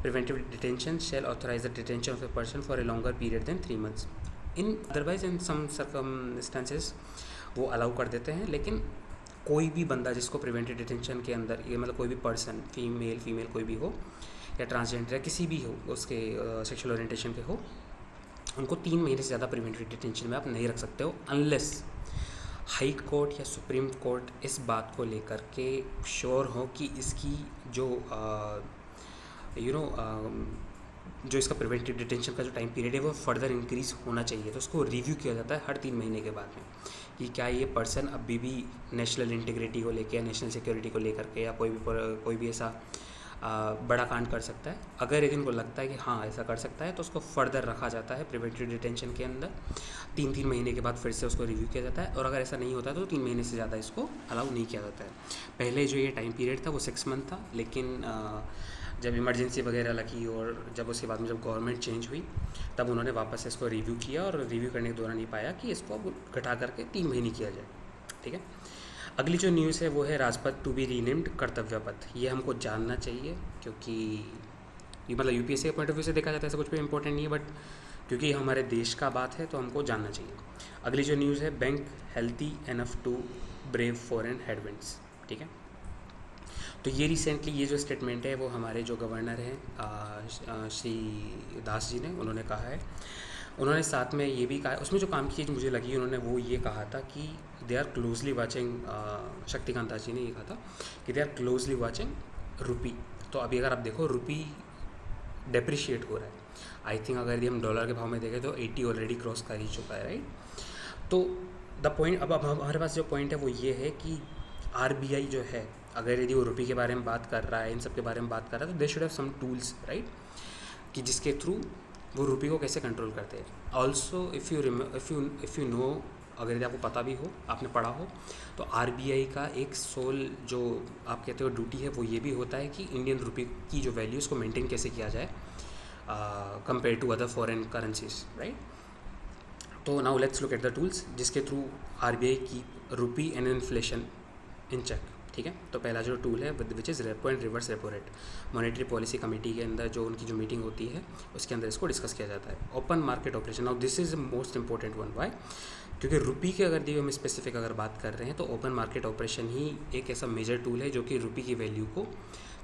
preventive detention shall authorize the detention of a person for a longer period than 3 months. In otherwise in some circumstances वो allow कर देते हैं, लेकिन कोई भी बंदा जिसको preventive detention के अंदर ये मतलब कोई भी पर्सन फीमेल कोई भी हो या ट्रांसजेंडर या किसी भी हो उसके सेक्सुअल ओरिएंटेशन के हो, उनको 3 महीने से ज़्यादा प्रिवेंटिव डिटेंशन में आप नहीं रख सकते हो अनलेस हाई कोर्ट या सुप्रीम कोर्ट इस बात को लेकर के श्योर हो कि इसकी जो यू नो जो इसका प्रिवेंटिव डिटेंशन का जो टाइम पीरियड है वो फर्दर इंक्रीज़ होना चाहिए, तो उसको रिव्यू किया जाता है हर 3 महीने के बाद में कि क्या ये पर्सन अभी भी नेशनल इंटीग्रिटी को लेकर या नेशनल सिक्योरिटी को लेकर के या कोई भी ऐसा बड़ा कांड कर सकता है। अगर यदि इनको लगता है कि हाँ ऐसा कर सकता है तो उसको फर्दर रखा जाता है प्रिवेंटिव डिटेंशन के अंदर। 3 महीने के बाद फिर से उसको रिव्यू किया जाता है, और अगर ऐसा नहीं होता तो 3 महीने से ज़्यादा इसको अलाउ नहीं किया जाता है। पहले जो ये टाइम पीरियड था वो 6 मंथ था, लेकिन जब इमरजेंसी वगैरह लगी और जब उसके बाद में जब गवर्नमेंट चेंज हुई तब उन्होंने वापस इसको रिव्यू किया, और रिव्यू करने के दौरान ये पाया कि इसको अब घटा करके 3 महीने किया जाए। ठीक है, अगली जो न्यूज़ है वो है राजपथ टू बी रीनेम्ड कर्तव्य पथ। ये हमको जानना चाहिए क्योंकि ये मतलब यूपीएससी के पॉइंट ऑफ व्यू से देखा जाता है ऐसा कुछ भी इंपॉर्टेंट नहीं है, बट क्योंकि हमारे देश का बात है तो हमको जानना चाहिए। अगली जो न्यूज़ है, bank healthy enough to brave foreign headwinds. ठीक है, तो ये रिसेंटली ये जो स्टेटमेंट है वो हमारे जो गवर्नर हैं श्री दास जी ने उन्होंने कहा है। उन्होंने साथ में ये भी कहा, उसमें जो काम की चीज़ मुझे लगी उन्होंने वो ये कहा था कि they are closely watching, Shaktikanta Das ji ने ये कहा था कि they are closely watching rupee. तो अभी अगर आप देखो रुपी डेप्रिशिएट हो रहा है। आई थिंक अगर यदि हम डॉलर के भाव में देखें तो 80 ऑलरेडी क्रॉस कर ही चुका है, राइट। तो द पॉइंट अब हमारे पास जो पॉइंट है वो ये है कि आरबीआई जो है अगर यदि वो रुपी के बारे में बात कर रहा है, इन सब के बारे में बात कर रहा है, तो they should have some tools, right, कि जिसके थ्रू वो रुपी को कैसे कंट्रोल करते हैं। ऑल्सो इफ़ यू नो, अगर यदि आपको पता भी हो, आपने पढ़ा हो, तो आरबीआई का एक सोल जो आप कहते हो ड्यूटी है वो ये भी होता है कि इंडियन रुपी की जो वैल्यू उसको मेंटेन कैसे किया जाए compare to other foreign currencies, right. तो now let's look at the tools जिसके थ्रू आरबीआई की rupee and inflation in check. ठीक है, तो पहला जो टूल है which is repo and reverse repo rate. Monetary policy committee के अंदर जो उनकी जो मीटिंग होती है उसके अंदर इसको डिस्कस किया जाता है। Open market operation, now this is the most important one. Why? क्योंकि रुपी की अगर दी हम स्पेसिफिक अगर बात कर रहे हैं तो ओपन मार्केट ऑपरेशन ही एक ऐसा मेजर टूल है जो कि रुपी की वैल्यू को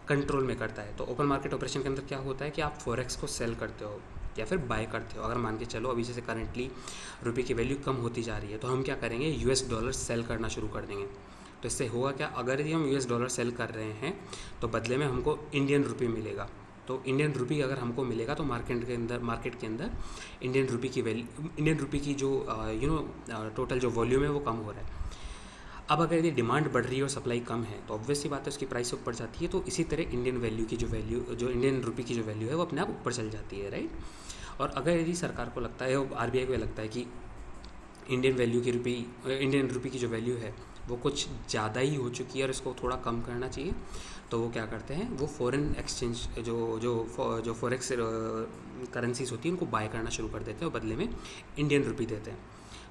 कंट्रोल में करता है। तो ओपन मार्केट ऑपरेशन के अंदर क्या होता है कि आप फॉरेक्स को सेल करते हो या फिर बाय करते हो। अगर मान के चलो अभी जैसे करंटली रुपये की वैल्यू कम होती जा रही है तो हम क्या करेंगे, यूएस डॉलर सेल करना शुरू कर देंगे। तो इससे होगा क्या, अगर यदि हम यूएस डॉलर सेल कर रहे हैं तो बदले में हमको इंडियन रुपी मिलेगा। तो इंडियन रुपी अगर हमको मिलेगा तो मार्केट के अंदर इंडियन रुपी की वैल्यू, इंडियन रुपी की जो टोटल जो वॉल्यूम है वो कम हो रहा है। अब अगर यदि डिमांड बढ़ रही है और सप्लाई कम है तो ऑब्वियसली बात है उसकी प्राइस ऊपर जाती है। तो इसी तरह इंडियन वैल्यू की जो इंडियन रुपी की जो वैल्यू है वो अपने आप ऊपर चल जाती है, राइट। और अगर यदि सरकार को लगता है, आरबीआई को लगता है कि इंडियन रुपी की जो वैल्यू है वो कुछ ज़्यादा ही हो चुकी है और इसको थोड़ा कम करना चाहिए, तो वो क्या करते हैं, वो फॉरेन एक्सचेंज जो फॉरेक्स करेंसीज होती हैं उनको बाय करना शुरू कर देते हैं और बदले में इंडियन रुपी देते हैं।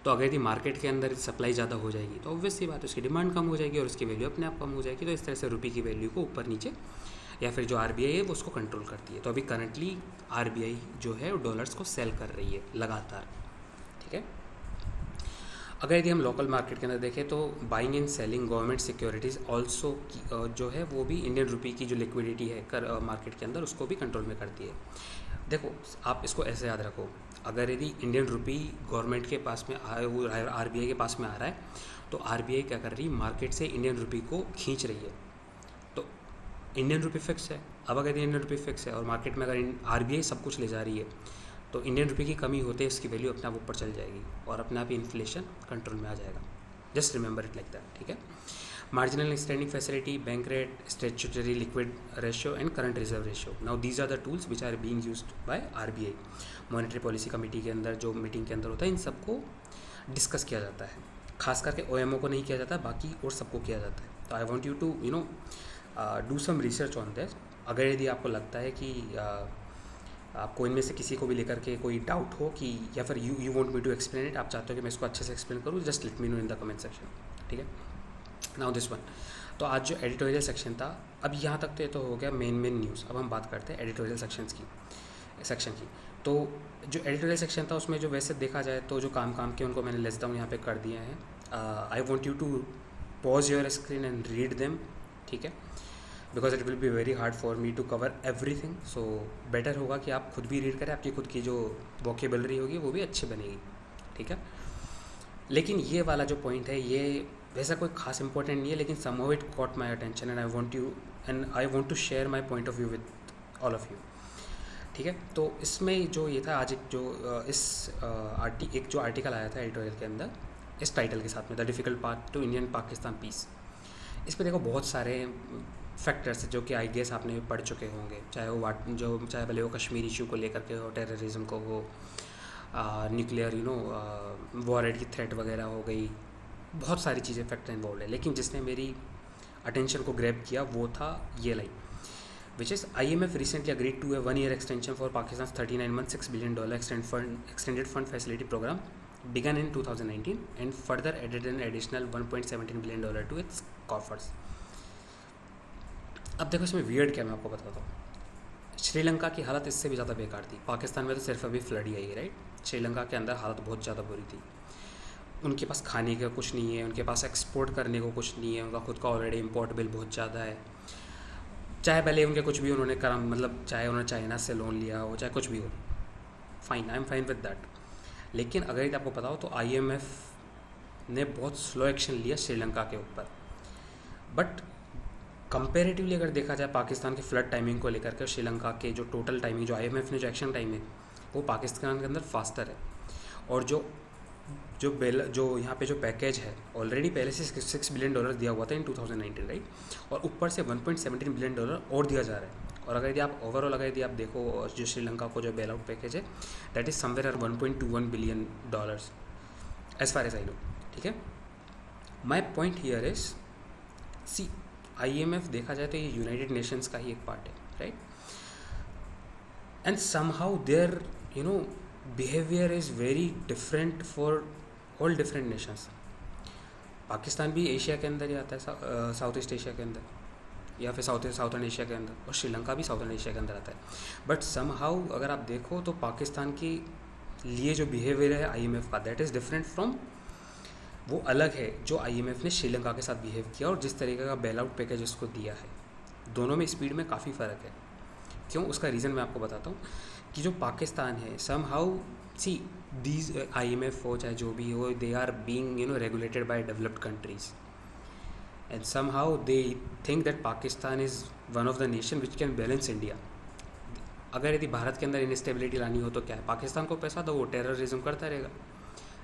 तो अगर यदि मार्केट के अंदर सप्लाई ज़्यादा हो जाएगी तो ऑब्वियसली बात है उसकी डिमांड कम हो जाएगी और उसकी वैल्यू अपने आप कम हो जाएगी। तो इस तरह से रुपी की वैल्यू को ऊपर नीचे या फिर जो आरबीआई है वो उसको कंट्रोल करती है। तो अभी करंटली आरबीआई जो है वो डॉलर्स को सेल कर रही है लगातार। ठीक है, अगर यदि हम लोकल मार्केट के अंदर देखें तो buying and selling government securities also जो है वो भी इंडियन रुपी की जो लिक्विडिटी है मार्केट के अंदर उसको भी कंट्रोल में करती है। देखो आप इसको ऐसे याद रखो, अगर यदि इंडियन रुपी गवर्नमेंट के पास में वो आरबीआई के पास में आ रहा है तो आरबीआई क्या कर रही है, मार्केट से इंडियन रुपी को खींच रही है। तो इंडियन रुपी फिक्स है। अब अगर इंडियन रुपी फिक्स है और मार्केट में अगर आरबीआई सब कुछ ले जा रही है तो इंडियन रुपी की कमी होते इसकी वैल्यू अपने आप ऊपर चल जाएगी और अपने आप इन्फ्लेशन कंट्रोल में आ जाएगा। Just remember it like that. ठीक है, marginal standing facility, bank rate, statutory liquid ratio and current reserve ratio. Now these are the tools which are being used by RBI. Monetary policy committee के अंदर जो meeting के अंदर होता है इन सबको डिस्कस किया जाता है। खास करके ओएमओ को नहीं किया जाता, बाकी और सबको किया जाता है। तो I want you to do some research on this. अगर यदि आपको लगता है कि आपको इनमें से किसी को भी लेकर के कोई डाउट हो कि या फिर you want me to explain it, आप चाहते हो कि मैं इसको अच्छे से एक्सप्लेन करूँ, just let me know in the comment section. ठीक है, नाउ दिस वन। तो आज जो एडिटोरियल सेक्शन था, अब यहाँ तक तो ये तो हो गया मेन न्यूज़। अब हम बात करते हैं एडिटोरियल सेक्शन की। तो जो एडिटोरियल सेक्शन था उसमें जो वैसे देखा जाए तो जो काम के उनको मैंने लिस्ट डाउन यहाँ पे कर दिया है। I want you to pause your screen and read them. ठीक है, because it will be very hard for me to cover everything. So better होगा कि आप खुद भी रीड करें, आपकी खुद की जो वोकेबलरी होगी वो भी अच्छी बनेगी। ठीक है, लेकिन ये वाला जो पॉइंट है ये वैसा कोई खास इंपॉर्टेंट नहीं है, लेकिन somehow it caught my attention and I want to share my point of view with all of you. ठीक है, तो इसमें जो ये था आज एक जो एक जो आर्टिकल आया था एडिटोरियल के अंदर इस टाइटल के साथ में, the difficult path to Indian Pakistan peace. इस पर देखो बहुत सारे फैक्टर्स जो कि आई गेस आपने पढ़ चुके होंगे, चाहे भले वो कश्मीर इशू को लेकर के हो, टेररिज्म को हो, न्यूक्लियर वॉर की थ्रेट वगैरह हो गई, बहुत सारी चीज़ें फैक्टर इन्वॉल्व है। लेकिन जिसने मेरी अटेंशन को ग्रैब किया वो था ये line, which is IMF recently agreed to a 1-year extension for Pakistan's 39-month $6 billion extended fund facility program began in 2019 and further added an additional $1.17 billion to its coffers। अब देखो इसमें weird क्या, मैं आपको बताता हूँ। श्रीलंका की हालत इससे भी ज़्यादा बेकार थी। पाकिस्तान में तो सिर्फ अभी फ्लड ही आई है, राइट। श्रीलंका के अंदर हालत बहुत ज़्यादा बुरी थी। उनके पास खाने का कुछ नहीं है, उनके पास एक्सपोर्ट करने को कुछ नहीं है, उनका खुद का ऑलरेडी इम्पोर्ट बिल बहुत ज़्यादा है। चाहे भले उनके कुछ भी उन्होंने करा, मतलब चाहे उन्होंने चाइना से लोन लिया हो, चाहे कुछ भी हो, fine, I am fine with that. लेकिन अगर यदि आपको पता हो तो IMF ने बहुत स्लो एक्शन लिया श्रीलंका के ऊपर। बट कंपेरेटिवली अगर देखा जाए पाकिस्तान के फ्लड टाइमिंग को लेकर के, श्रीलंका के जो टोटल टाइमिंग जो IMF ने जो एक्शन टाइम है वो पाकिस्तान के अंदर फास्टर है। और जो यहाँ पे जो पैकेज है ऑलरेडी पहले से $6 बिलियन दिया हुआ था इन 2019, राइट, और ऊपर से $1.17 बिलियन और दिया जा रहा है। और अगर यदि आप ओवरऑल अगर यदि आप देखो जो श्रीलंका को जो बेल आउट पैकेज है that is somewhere around $1.21 billion as far as I know. ठीक है, my point here is see IMF देखा जाए तो ये यूनाइटेड नेशंस का ही एक पार्ट है, right, and somehow their behaviour is very different for all different Nations. Pakistan भी एशिया के अंदर ही आता है, साउथ ईस्ट एशिया के अंदर, या फिर साउथर्न एशिया के अंदर, और श्रीलंका भी साउथर्न एशिया के अंदर आता है। बट समहाउ अगर आप देखो तो पाकिस्तान के लिए जो बिहेवियर है IMF का दैट इज़ डिफरेंट फ्रॉम, वो अलग है जो IMF ने श्रीलंका के साथ बिहेव किया और जिस तरीके का बेल आउट पैकेज उसको दिया है। दोनों में स्पीड में काफ़ी फ़र्क है। क्यों, उसका रीज़न मैं आपको बताता हूँ कि जो पाकिस्तान है some how see these IMF हो चाहे जो भी हो, they are being regulated by developed countries and some how they think that Pakistan is one of the nation which can balance India. अगर यदि भारत के अंदर इनस्टेबिलिटी लानी हो तो क्या है, पाकिस्तान को पैसा दो, वो टेररिज्म करता रहेगा,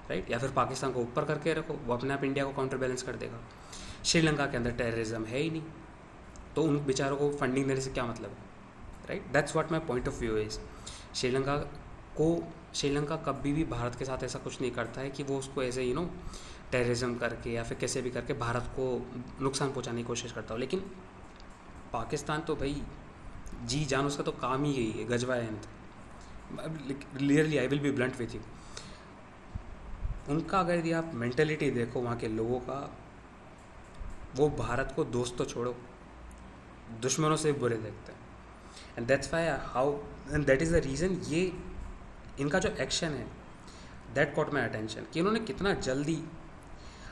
राइट, या फिर पाकिस्तान को ऊपर करके रखो, वो अपने आप इंडिया को काउंटर बैलेंस कर देगा। श्रीलंका के अंदर टेररिज्म है ही नहीं, तो उन बेचारों को फंडिंग देने से क्या मतलब है, right. That's what my point of view is. Sri Lanka कभी भी भारत के साथ ऐसा कुछ नहीं करता है कि वो उसको ऐसे टेररिज्म करके या फिर कैसे भी करके भारत को नुकसान पहुंचाने की कोशिश करता हो। लेकिन पाकिस्तान तो भाई जी जान उसका तो काम ही यही है, गजवा है। Clearly I will be blunt with you, उनका अगर यदि आप मेंटलिटी देखो वहाँ के लोगों का, वो भारत को दोस्त तो छोड़ो दुश्मनों से बुरे देखते हैं। And that's that is the reason ये इनका जो एक्शन है दैट कॉट माई अटेंशन कि इन्होंने कितना जल्दी,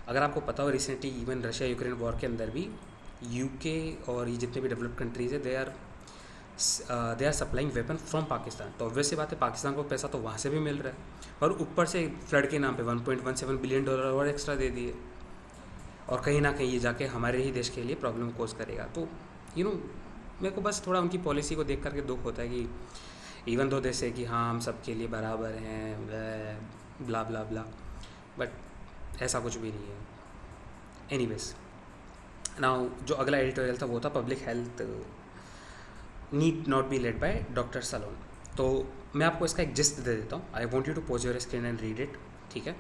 अगर आपको पता हो recently even Russia Ukraine war के अंदर भी UK और ये जितने भी डेवलप्ड कंट्रीज़ है they are supplying weapon from Pakistan. तो ऑब्वियस सी बात है पाकिस्तान को पैसा तो वहाँ से भी मिल रहा है और ऊपर से फ्लड के नाम पे $1.17 बिलियन और एक्स्ट्रा दे दिए, और कहीं ना कहीं ये जाके हमारे ही देश के लिए प्रॉब्लम कोज करेगा। तो मेरे को बस थोड़ा उनकी पॉलिसी को देख करके दुख होता है कि इवन दो देश है कि हाँ हम सबके लिए बराबर हैं, ब्ला ब्ला ब्ला, बट ऐसा कुछ भी नहीं है। एनीवेज नाउ जो अगला एडिटोरियल था वो था public health need not be led by doctors alone. तो मैं आपको इसका एक जिस्ट दे देता हूँ, I want you to pause your screen and read it, ठीक है,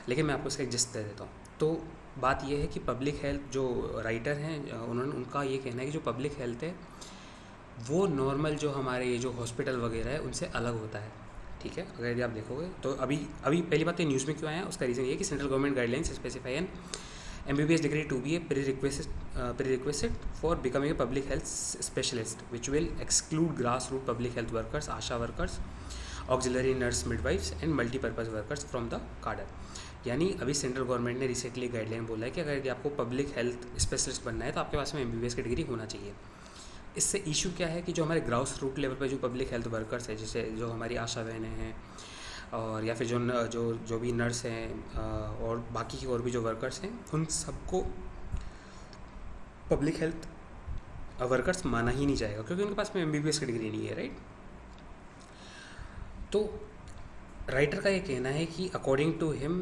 लेकिन मैं आपको इसका एक जिस्ट दे देता हूँ। तो बात यह है कि पब्लिक हेल्थ जो राइटर हैं उनका ये कहना है कि जो पब्लिक हेल्थ है वो नॉर्मल जो हमारे ये जो हॉस्पिटल वगैरह है उनसे अलग होता है, ठीक है। अगर यदि आप देखोगे तो अभी पहली बात तो न्यूज़ में क्यों आया, उसका रीज़न ये है कि central government guidelines specify an MBBS degree to be a prerequisite for becoming a public health specialist, which will exclude grassroots public health workers, ASHA workers, auxiliary nurse midwives and multi-purpose workers from the cadre। यानी अभी central government ने recently guideline बोला है कि अगर यदि आपको public health specialist बनना है तो आपके पास में MBBS की डिग्री होना चाहिए। इससे इशू क्या है कि जो हमारे ग्राउंड रूट लेवल पर जो पब्लिक हेल्थ वर्कर्स है, जैसे जो हमारी आशा बहनें हैं, और या फिर जो भी नर्स हैं और बाकी की और भी जो वर्कर्स हैं, उन सबको पब्लिक हेल्थ वर्कर्स माना ही नहीं जाएगा, क्योंकि उनके पास में MBBS की डिग्री नहीं है, राइट। तो राइटर का ये कहना है कि according to him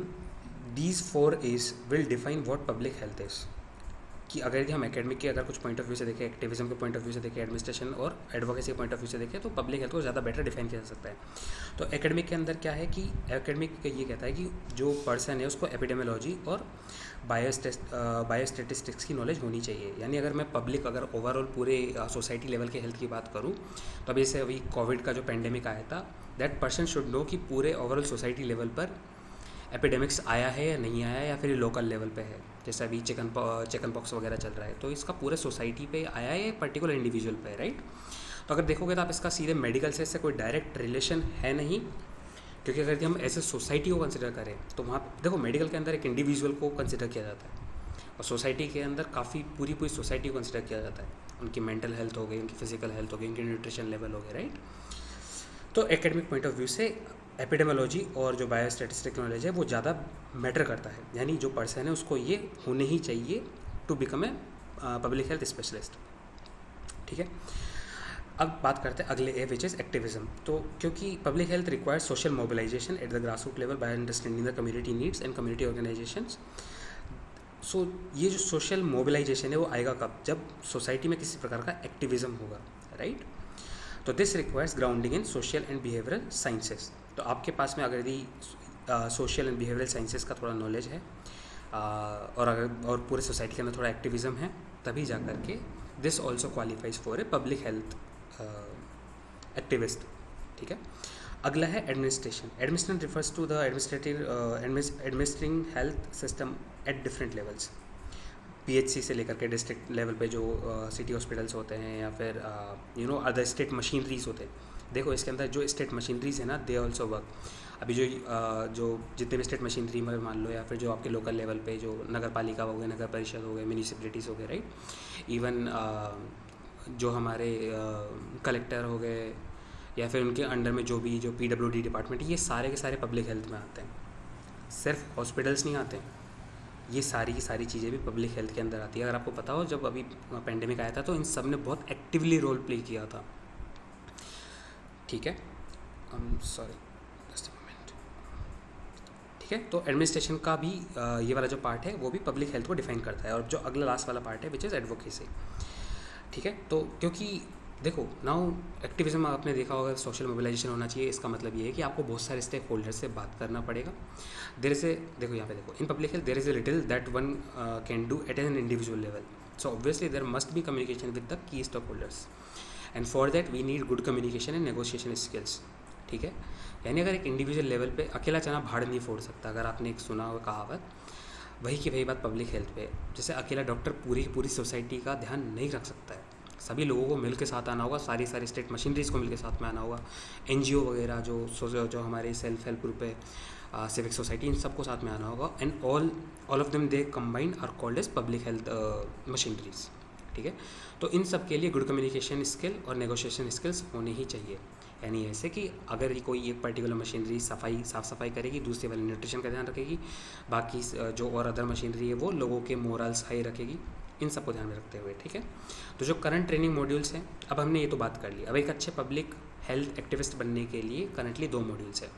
these 4 A's will define what public health is, कि अगर यदि हम एकेडमिक के अगर कुछ पॉइंट ऑफ व्यू से देखें, एक्टिविज्म के पॉइंट ऑफ व्यू से देखें, एडमिनिस्ट्रेशन और एडवोकेसी के पॉइंट ऑफ व्यू से देखें, तो पब्लिक हेल्थ को ज़्यादा बेटर डिफाइन किया जा सकता है। तो एकेडमिक के अंदर क्या है कि एकेडमिक ये कहता है कि जो पर्सन है उसको एपिडेमियोलॉजी और बायोस्टेटिस्टिक्स की नॉलेज होनी चाहिए। यानी अगर मैं पब्लिक अगर ओवरऑल पूरे सोसाइटी लेवल के हेल्थ की बात करूँ, तो अभी जैसे अभी कोविड का जो पेंडेमिक आया था, दैट पर्सन शुड नो कि पूरे ओवरऑल सोसाइटी लेवल पर एपिडेमिक्स आया है या नहीं आया, या फिर लोकल लेवल पे है। जैसे अभी चिकन पॉक्स वगैरह चल रहा है, तो इसका पूरे सोसाइटी पे आया है या पर्टिकुलर इंडिविजुअल पे, राइट। तो अगर देखोगे तो आप इसका सीधे मेडिकल से इससे कोई डायरेक्ट रिलेशन है नहीं, क्योंकि अगर हम ऐसे सोसाइटी को कंसिडर करें तो वहाँ देखो मेडिकल के अंदर एक इंडिविजुअल को कंसिडर किया जाता है, और सोसाइटी के अंदर काफ़ी पूरी सोसाइटी को कंसिडर किया जाता है। उनकी मेंटल हेल्थ हो गई, उनकी फिजिकल हेल्थ हो गई, उनकी न्यूट्रिशन लेवल हो गए, राइट। तो एकेडमिक पॉइंट ऑफ व्यू से एपिडेमियोलॉजी और जो बायोस्टैटिस्टिक नॉलेज है वो ज़्यादा मैटर करता है, यानी जो पर्सन है उसको ये होने ही चाहिए to become a public health specialist, ठीक है। अब बात करते हैं अगले ए विच इज़ एक्टिविज्म। तो क्योंकि public health requires social mobilisation at the grass root level by understanding the community needs and community organisations. So ये जो सोशल मोबिलाइजेशन है वो आएगा कब, जब सोसाइटी में किसी प्रकार का एक्टिविज्म होगा, राइट। तो this requires grounding in social and behavioural sciences. तो आपके पास में अगर यदि सोशल एंड बिहेवियरल साइंसेस का थोड़ा नॉलेज है और पूरे सोसाइटी के अंदर थोड़ा एक्टिविज्म है, तभी जा कर के this also qualifies for a public health activist, ठीक है। अगला है administration. Administration refers to the administering health system at different levels. PHC से लेकर के डिस्ट्रिक्ट लेवल पे जो सिटी हॉस्पिटल्स होते हैं, या फिर अदर स्टेट मशीनरीज होते हैं। देखो इसके अंदर जो स्टेट मशीनरीज है ना, दे ऑल्सो वर्क। अभी जो जितने भी स्टेट मशीनरी में मान लो, या फिर जो आपके लोकल लेवल पे जो नगर पालिका हो गए, नगर परिषद हो गए, म्यूनिसिपलिटीज़ हो गए, राइट। इवन जो हमारे कलेक्टर हो गए, या फिर उनके अंडर में जो PWD डिपार्टमेंट, ये सारे के सारे पब्लिक हेल्थ में आते हैं। सिर्फ हॉस्पिटल्स नहीं आते हैं, ये सारी की सारी चीज़ें भी पब्लिक हेल्थ के अंदर आती है। अगर आपको पता हो, जब अभी पेंडेमिक आया था तो इन सब ने बहुत एक्टिवली रोल प्ले किया था, ठीक है। सॉरी, जस्ट अ मोमेंट, ठीक है। तो एडमिनिस्ट्रेशन का भी ये वाला जो पार्ट है वो भी पब्लिक हेल्थ को डिफाइन करता है। और जो अगला लास्ट वाला पार्ट है विच इज़ एडवोकेसी, ठीक है। तो क्योंकि देखो नाउ एक्टिविज्म आपने देखा होगा, सोशल मोबिलाइजेशन होना चाहिए। इसका मतलब ये है कि आपको बहुत सारे स्टेक होल्डर से बात करना पड़ेगा। देर इज़ देखो यहाँ पे देखो, in public health there is a little that one can do at an individual level. So obviously there must be communication with the key stakeholders, and for that we need good communication and negotiation skills, ठीक है। यानी अगर एक individual level पे अकेला चना भाड़ नहीं फोड़ सकता, अगर आपने एक सुना हुआ कहावत, वही की वही बात पब्लिक हेल्थ पे। जैसे अकेला डॉक्टर पूरी सोसाइटी का ध्यान नहीं रख सकता है, सभी लोगों को मिल के साथ आना होगा, सारी स्टेट मशीनरीज को मिल के साथ में आना होगा, NGO वगैरह जो हमारे सेल्फ हेल्प ग्रुप है, सिविक सोसाइटी, इन सबको साथ में आना होगा। And all of them they combined are called as public health machineries, ठीक है। तो इन सब के लिए गुड कम्युनिकेशन स्किल और नेगोशिएशन स्किल्स होने ही चाहिए। यानी ऐसे कि अगर कोई एक पर्टिकुलर मशीनरी साफ़ सफाई करेगी, दूसरी वाली न्यूट्रिशन का ध्यान रखेगी, बाकी जो और अदर मशीनरी है वो लोगों के मोरल्स हाई रखेगी, इन सबको ध्यान में रखते हुए, ठीक है। तो जो करंट ट्रेनिंग मॉड्यूल्स हैं, अब हमने ये तो बात कर ली। अब एक अच्छे पब्लिक हेल्थ एक्टिविस्ट बनने के लिए करंटली 2 मॉड्यूल्स हैं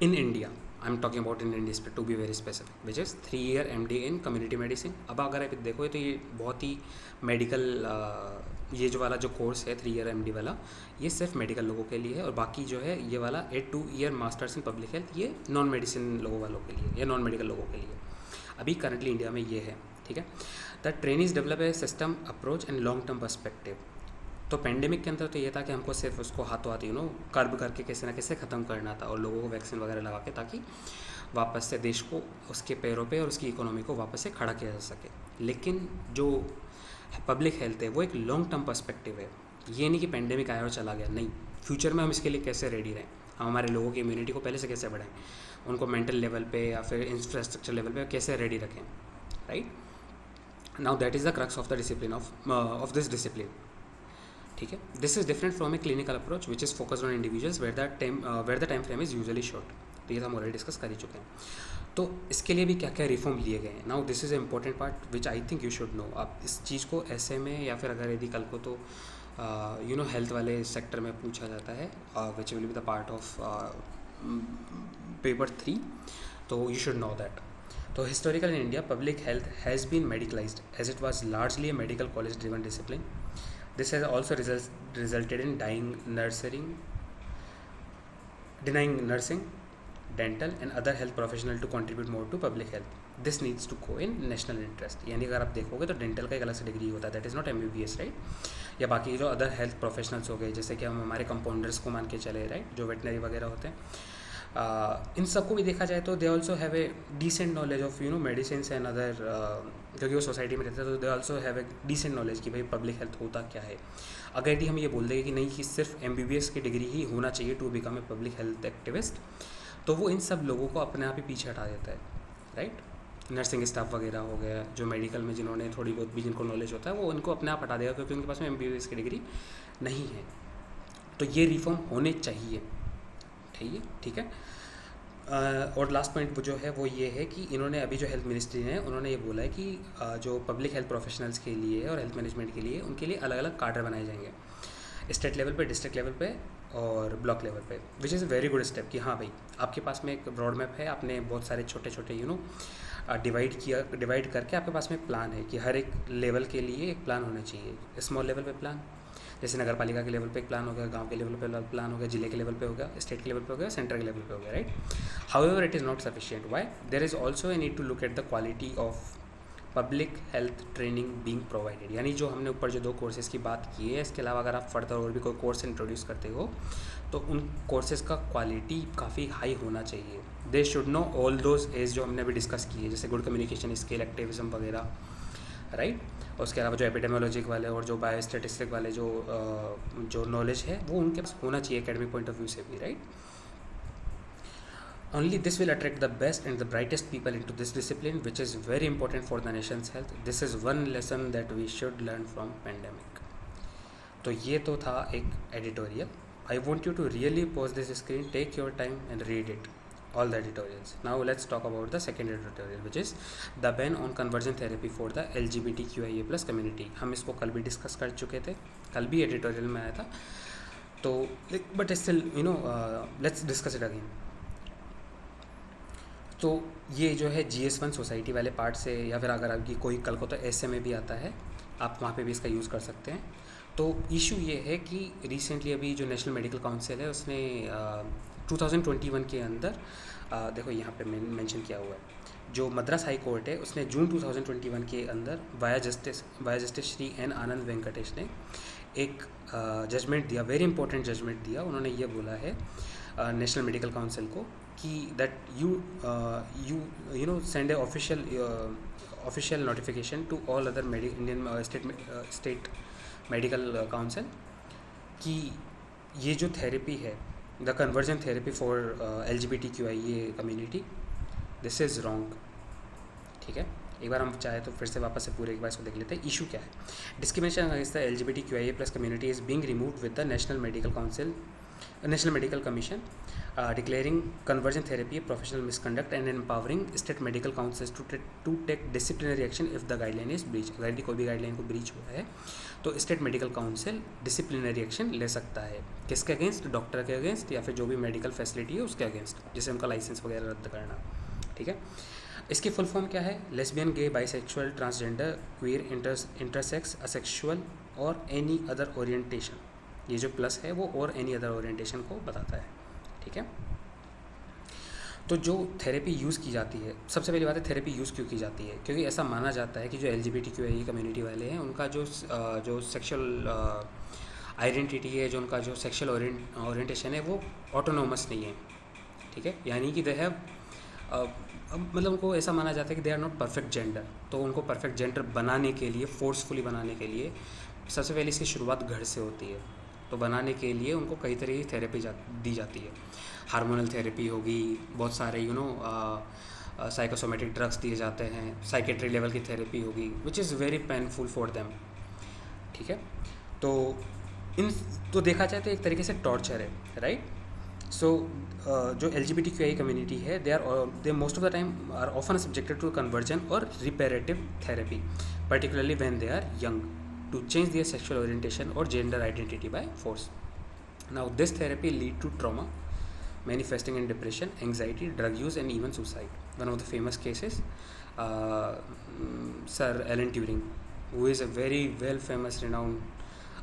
in India. I am talking about in India to be very specific, which is 3 year MD in community medicine. अब अगर आप देखो तो ये बहुत ही मेडिकल ये जो वाला जो कोर्स है 3 ईयर MD वाला, ये सिर्फ मेडिकल लोगों के लिए है। और बाकी जो है ये वाला 2 year masters in public health, ये नॉन मेडिसिन लोगों वालों के लिए या नॉन मेडिकल लोगों के लिए अभी करंटली इंडिया में ये है, ठीक है। The trainings develop a system approach and long term perspective. तो पेंडेमिक के अंदर तो ये था कि हमको सिर्फ उसको हाथों हाथ कर्ब करके कैसे ना कैसे ख़त्म करना था, और लोगों को वैक्सीन वगैरह लगा के, ताकि वापस से देश को उसके पैरों पे और उसकी इकोनॉमी को वापस से खड़ा किया जा सके। लेकिन जो पब्लिक हेल्थ है वो एक लॉन्ग टर्म पर्सपेक्टिव है। ये नहीं कि पेंडेमिक आया और चला गया, नहीं, फ्यूचर में हम इसके लिए कैसे रेडी रहें, हम हमारे लोगों की इम्यूनिटी को पहले से कैसे बढ़ाएं, उनको मेंटल लेवल पे या फिर इंफ्रास्ट्रक्चर लेवल पे कैसे रेडी रखें, right. Now that is the crux of the discipline of this discipline, ठीक है. This is different from a clinical approach which is focused on individuals where the time frame is usually short. तो ये हम already discuss कर ही चुके हैं. तो इसके लिए भी क्या क्या रिफॉर्म लिए गए हैं. Now this is a important part which I think you should no. आप इस चीज़ को ऐसे में या फिर अगर यदि कल को तो हेल्थ वाले सेक्टर में पूछा जाता है which will be the part of paper 3. तो यू शुड नो दैट. तो historical in India public health has been medicalised as it was largely a medical college driven discipline. This has also resulted in denying nursing, dental and other health professional to contribute more to public health. This needs to go in national interest. यानी अगर आप देखोगे तो dental का एक अलग से degree होता है, that is not MBBS, right. या बाकी जो अदर हेल्थ प्रोफेशनल्स हो गए, जैसे कि हम हमारे कंपाउंडर्स को मान के चले, राइट, जो वेटनरी वगैरह होते हैं, इन सबको भी देखा जाए तो they also have a decent knowledge of medicine and other, क्योंकि वो सोसाइटी में रहते हैं, तो they also have a decent knowledge कि भाई पब्लिक हेल्थ होता क्या है. अगर यदि हम ये बोल देंगे कि नहीं कि सिर्फ MBBS की डिग्री ही होना चाहिए to become a public health activist, तो वो इन सब लोगों को अपने आप ही पीछे हटा देता है, राइट. नर्सिंग स्टाफ वगैरह हो गया, जो मेडिकल में जिन्होंने थोड़ी बहुत भी जिनको नॉलेज होता है, वो उनको अपने आप हटा देगा क्योंकि उनके पास में MBBS की डिग्री नहीं है. तो ये रिफॉर्म होने चाहिए, ठीक है. और लास्ट पॉइंट जो है वो ये है कि इन्होंने अभी जो हेल्थ मिनिस्ट्री ने उन्होंने ये बोला है कि जो पब्लिक हेल्थ प्रोफेशनल्स के लिए और हेल्थ मैनेजमेंट के लिए उनके लिए अलग अलग कार्डर बनाए जाएंगे, स्टेट लेवल पे, डिस्ट्रिक्ट लेवल पे और ब्लॉक लेवल पे, which is a very good step. कि हाँ भाई, आपके पास में एक ब्रॉड मैप है, आपने बहुत सारे छोटे छोटे डिवाइड करके आपके पास में प्लान है कि हर एक लेवल के लिए एक प्लान होना चाहिए. स्मॉल लेवल पे प्लान, जैसे नगर पालिका के लेवल पे एक प्लान हो गया, गांव के लेवल पे प्लान हो गया, जिले के लेवल पे हो गया, स्टेट के लेवल पे हो गया, सेंटर के लेवल पे हो गया, right. However it is not sufficient. Why? There is also a need to look at the quality of public health training being provided. यानी जो हमने ऊपर जो 2 कोर्सेज़ की बात की है, इसके अलावा अगर आप फर्दर और भी कोई कोर्स इंट्रोड्यूस करते हो तो उन कोर्सेज़ का क्वालिटी काफ़ी हाई होना चाहिए. They should know all those as जो हमने अभी डिस्कस की है, जैसे गुड कम्युनिकेशन स्किल, एक्टिविज्म वगैरह, राइट. और उसके अलावा जो एपिडेमियोलॉजिक वाले और जो बायोस्टैटिस्टिक वाले जो नॉलेज है वो उनके पास होना चाहिए एकेडमिक पॉइंट ऑफ व्यू से भी, right. Only this will attract the best and the brightest people into this discipline, which is very important for the nation's health. This is one lesson that we should learn from pandemic. तो ये तो था एक editorial. I want you to really pause this screen, take your time and read it, all the editorials. Now let's talk about the second editorial, which is the ban on conversion therapy for the LGBTQIA+ community. हम इसको कल भी discuss कर चुके थे, कल भी editorial में आया था, तो but still let's discuss it again. तो ये जो है GS1 सोसाइटी वाले पार्ट से, या फिर अगर आपकी कोई कल को तो ऐसे में भी आता है, आप वहाँ पे भी इसका यूज़ कर सकते हैं. तो इशू ये है कि रिसेंटली अभी जो नेशनल मेडिकल काउंसिल है उसने 2021 के अंदर देखो यहाँ पे मेंशन किया हुआ है, जो मद्रास हाई कोर्ट है उसने जून 2021 के अंदर वाया जस्टिस श्री N आनंद वेंकटेश ने एक जजमेंट दिया, वेरी इंपॉर्टेंट जजमेंट दिया. उन्होंने ये बोला है नेशनल मेडिकल काउंसिल को कि that you know send a official notification to all other Indian state medical council कि ये जो थेरेपी है, the conversion therapy for LGBTQIA community, this is wrong. ठीक है, एक बार हम चाहे तो फिर से वापस से पूरे एक बार इसको देख लेते हैं. इशू क्या है? Discrimination against the LGBTQIA+ community is being removed with the national medical commission declaring conversion therapy a professional misconduct and empowering state medical councils to take disciplinary action if the guideline is breached. अगर यदि कोई भी guideline को breach हुआ है तो state medical council disciplinary action ले सकता है. किसके अगेंस्ट? डॉक्टर के अगेंस्ट या फिर जो भी मेडिकल फैसिलिटी है उसके अगेंस्ट, जैसे उनका लाइसेंस वगैरह रद्द करना. ठीक है, इसकी फुल फॉर्म क्या है? Lesbian, gay, bisexual, transgender, queer, intersex, asexual और एनी अदर ओरिएंटेशन. ये जो प्लस है वो और एनी अदर ओरिएंटेशन को बताता है. ठीक है, तो जो थेरेपी यूज़ की जाती है, सबसे पहली बात है थेरेपी यूज़ क्यों की जाती है? क्योंकि ऐसा माना जाता है कि जो LGBTQIA कम्युनिटी वाले हैं उनका जो सेक्शुअल आइडेंटिटी है, जो उनका जो सेक्शुअल ओरिएंटेशन है वो ऑटोनोमस नहीं है. ठीक है, यानी कि दे हैव मतलब उनको ऐसा माना जाता है कि they are not perfect gender. तो उनको परफेक्ट जेंडर बनाने के लिए, फोर्सफुली बनाने के लिए, सबसे पहले इसकी शुरुआत घर से होती है. तो बनाने के लिए उनको कई तरह की थेरेपी दी जाती है. हार्मोनल थेरेपी होगी, बहुत सारे साइकोसोमेटिक ड्रग्स दिए जाते हैं, साइकेट्री लेवल की थेरेपी होगी, which is very painful for them. ठीक है, तो इन तो देखा जाए तो एक तरीके से टॉर्चर है, राइट? सो जो LGBTQI कम्युनिटी है, they most of the time are often subjected to conversion और reparative therapy, particularly when they are young, to change their sexual orientation or gender identity by force. Now, this therapy lead to trauma, manifesting in depression, anxiety, drug use, and even suicide. One of the famous cases, Sir Alan Turing, who is a very well famous, renowned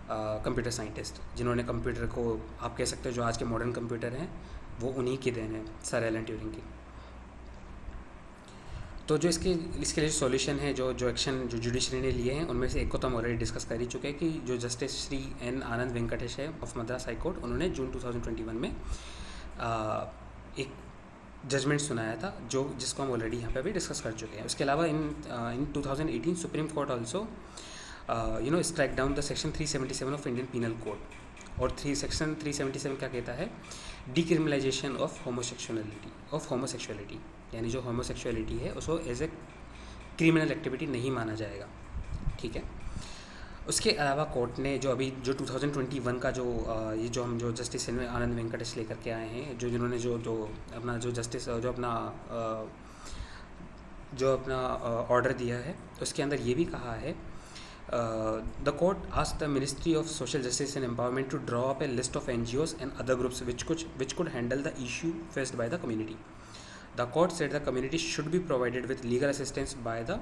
computer scientist, जिन्होंने computer को, आप कह सकते हो जो आज के modern computer हैं वो उन्हीं की देन है, सर एलन ट्यूरिंग की। तो जो इसके लिए सॉल्यूशन है, जो एक्शन जो जुडिशरी ने लिए हैं, उनमें से एक को तो हम ऑलरेडी डिस्कस कर ही चुके हैं कि जो जस्टिस श्री एन आनंद वेंकटेश है ऑफ मद्रास हाई कोर्ट, उन्होंने जून 2021 में एक जजमेंट सुनाया था, जिसको हम ऑलरेडी यहाँ पे भी डिस्कस कर चुके हैं। उसके अलावा in 2018 supreme court also strike down the section 377 of Indian penal code. और सेक्शन 377 क्या कहता है? डिक्रिमिनलाइजेशन ऑफ होमोसेक्सुअलिटी, यानी जो होमोसेक्सुअलिटी है उसको एज ए क्रिमिनल एक्टिविटी नहीं माना जाएगा, ठीक है। उसके अलावा कोर्ट ने जो 2021 का जो जस्टिस आनंद वेंकटेश लेकर के आए हैं, जिन्होंने अपना ऑर्डर दिया है, उसके अंदर ये भी कहा है, the court asked the Ministry of Social Justice and Empowerment to draw up a list of NGOs and other groups which could handle the issue faced by the community. The court said the community should be provided with legal assistance by the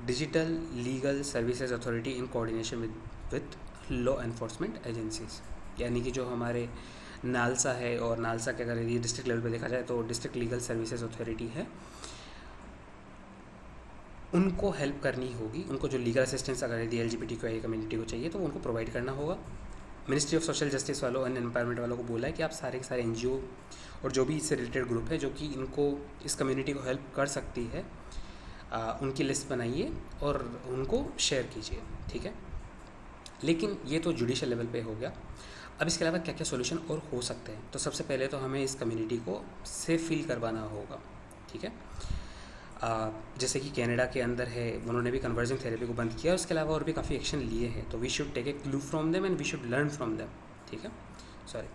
Digital Legal Services Authority in coordination with law enforcement agencies. यानी कि जो हमारे NALSA है, और NALSA के अगर ये district level पे देखा जाए तो डिस्ट्रिक्ट लीगल सर्विसेज अथॉरिटी है, उनको हेल्प करनी होगी। उनको जो लीगल असिस्टेंस अगर यदि LGBTQI कम्युनिटी को चाहिए तो उनको प्रोवाइड करना होगा। मिनिस्ट्री ऑफ सोशल जस्टिस वालों एंड एम्पावरमेंट वालों को बोला है कि आप सारे के सारे NGO और जो भी इससे रिलेटेड ग्रुप है जो कि इनको इस कम्युनिटी को हेल्प कर सकती है, उनकी लिस्ट बनाइए और उनको शेयर कीजिए, ठीक है। लेकिन ये तो जुडिशियल लेवल पे हो गया। अब इसके अलावा क्या क्या सोल्यूशन और हो सकते हैं? तो सबसे पहले तो हमें इस कम्युनिटी को सेफ फील करवाना होगा, ठीक है। जैसे कि कनाडा के अंदर है, उन्होंने भी कन्वर्जन थेरेपी को बंद किया। उसके अलावा और भी काफ़ी एक्शन लिए हैं, तो we should take a clue from them and we should learn from them, ठीक है, सॉरी।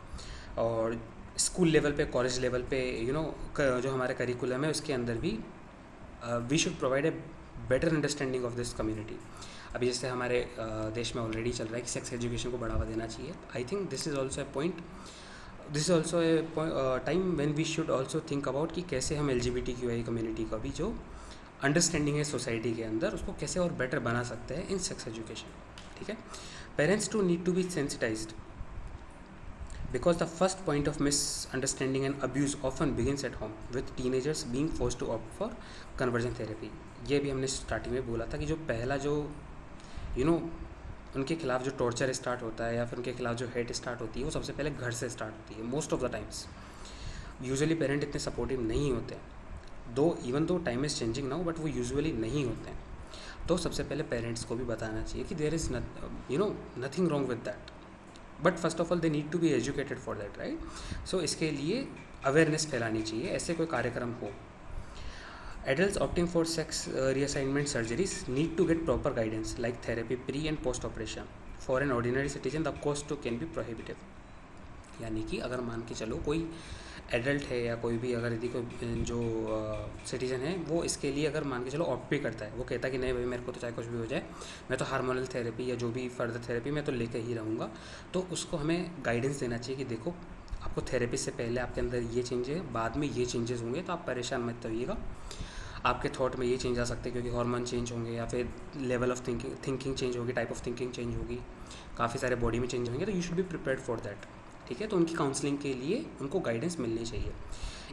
और स्कूल लेवल पे, कॉलेज लेवल पे, जो हमारे करिकुलम है उसके अंदर भी we should provide a better understanding of this community. अभी जैसे हमारे देश में ऑलरेडी चल रहा है कि सेक्स एजुकेशन को बढ़ावा देना चाहिए। I think this is also a time when we should also think about कि कैसे हम LGBTQI कम्युनिटी का भी जो अंडरस्टैंडिंग है सोसाइटी के अंदर, उसको कैसे और बेटर बना सकते हैं इन सेक्स एजुकेशन, ठीक है। Parents too need to be sensitized because the first point of misunderstanding and abuse often begins at home with teenagers being forced to opt for conversion therapy। ये भी हमने स्टार्टिंग में बोला था कि जो पहला जो उनके खिलाफ जो टॉर्चर स्टार्ट होता है या फिर उनके खिलाफ जो हेट स्टार्ट होती है, वो सबसे पहले घर से स्टार्ट होती है। Most of the times usually parent इतने सपोर्टिव नहीं होते हैं, even though time is changing now, but वो यूजुअली नहीं होते हैं। तो सबसे पहले पेरेंट्स को भी बताना चाहिए कि there is nothing wrong with that, but first of all they need to be educated for that, right. So इसके लिए अवेयरनेस फैलानी चाहिए, ऐसे कोई कार्यक्रम हो। Adults opting for sex reassignment surgeries need to get proper guidance like therapy pre and post operation. For an ordinary citizen, the cost too can be prohibitive. यानी कि अगर मान के चलो कोई एडल्ट है या कोई भी अगर यदि कोई जो सिटीजन है, वो इसके लिए अगर मान के चलो ऑप्ट भी करता है, वो कहता है कि नहीं भाई मेरे को तो चाहे कुछ भी हो जाए, मैं तो हार्मोनल थेरेपी या जो भी फर्दर थेरेपी मैं तो लेकर ही रहूँगा, तो उसको हमें गाइडेंस देना चाहिए कि देखो आपको थेरेपी से पहले आपके अंदर ये चेंज है, बाद में ये चेंजेस होंगे, तो आप परेशान मत होइएगा। आपके थॉट में ये चेंज आ सकते हैं क्योंकि हार्मोन चेंज होंगे या फिर लेवल ऑफ थिंकिंग चेंज होगी, टाइप ऑफ थिंकिंग चेंज होगी, काफ़ी सारे बॉडी में चेंज होंगे, तो you should be prepared for that, ठीक है। तो उनकी काउंसलिंग के लिए उनको गाइडेंस मिलनी चाहिए।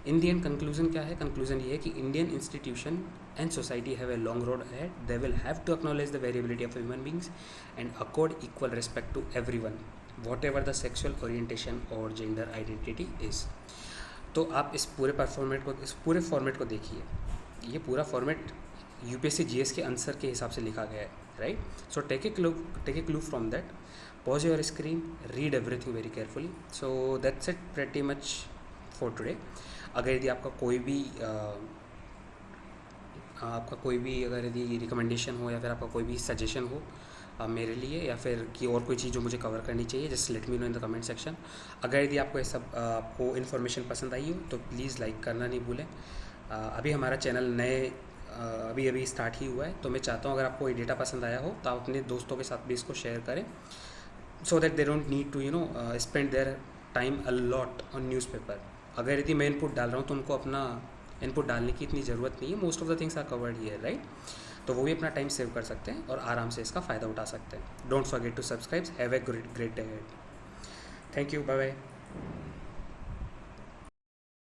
इन दी एंड कंक्लूजन क्या है? कंक्लूजन ये है कि Indian institution and society have a long road ahead. They will have to acknowledge the variability of human beings and accord equal respect to everyone whatever the sexual orientation और gender identity is. तो आप इस पूरे format को देखिए। ये पूरा format UPSC GS के आंसर के हिसाब से लिखा गया है, right. So take a clue from that, pause your screen, read everything very carefully. So that's it pretty much for today. अगर यदि आपका कोई भी अगर यदि रिकमेंडेशन हो या फिर आपका कोई भी सजेशन हो, मेरे लिए, या फिर कि और कोई चीज़ जो मुझे कवर करनी चाहिए, just let me know in the comment section. अगर यदि आपको ये सब आपको इन्फॉर्मेशन पसंद आई हो तो प्लीज़ लाइक करना नहीं भूलें। अभी हमारा चैनल अभी अभी स्टार्ट ही हुआ है, तो मैं चाहता हूँ अगर आपको ये डेटा पसंद आया हो तो आप अपने दोस्तों के साथ भी इसको शेयर करें, so that they don't need to spend their time a lot on newspaper. अगर यदि मैं इनपुट डाल रहा हूँ तो उनको अपना इनपुट डालने की इतनी ज़रूरत नहीं है, most of the things are covered here, right. तो वो भी अपना टाइम सेव कर सकते हैं और आराम से इसका फ़ायदा उठा सकते हैं। Don't forget to subscribe. Have a great day. Thank you, bye bye.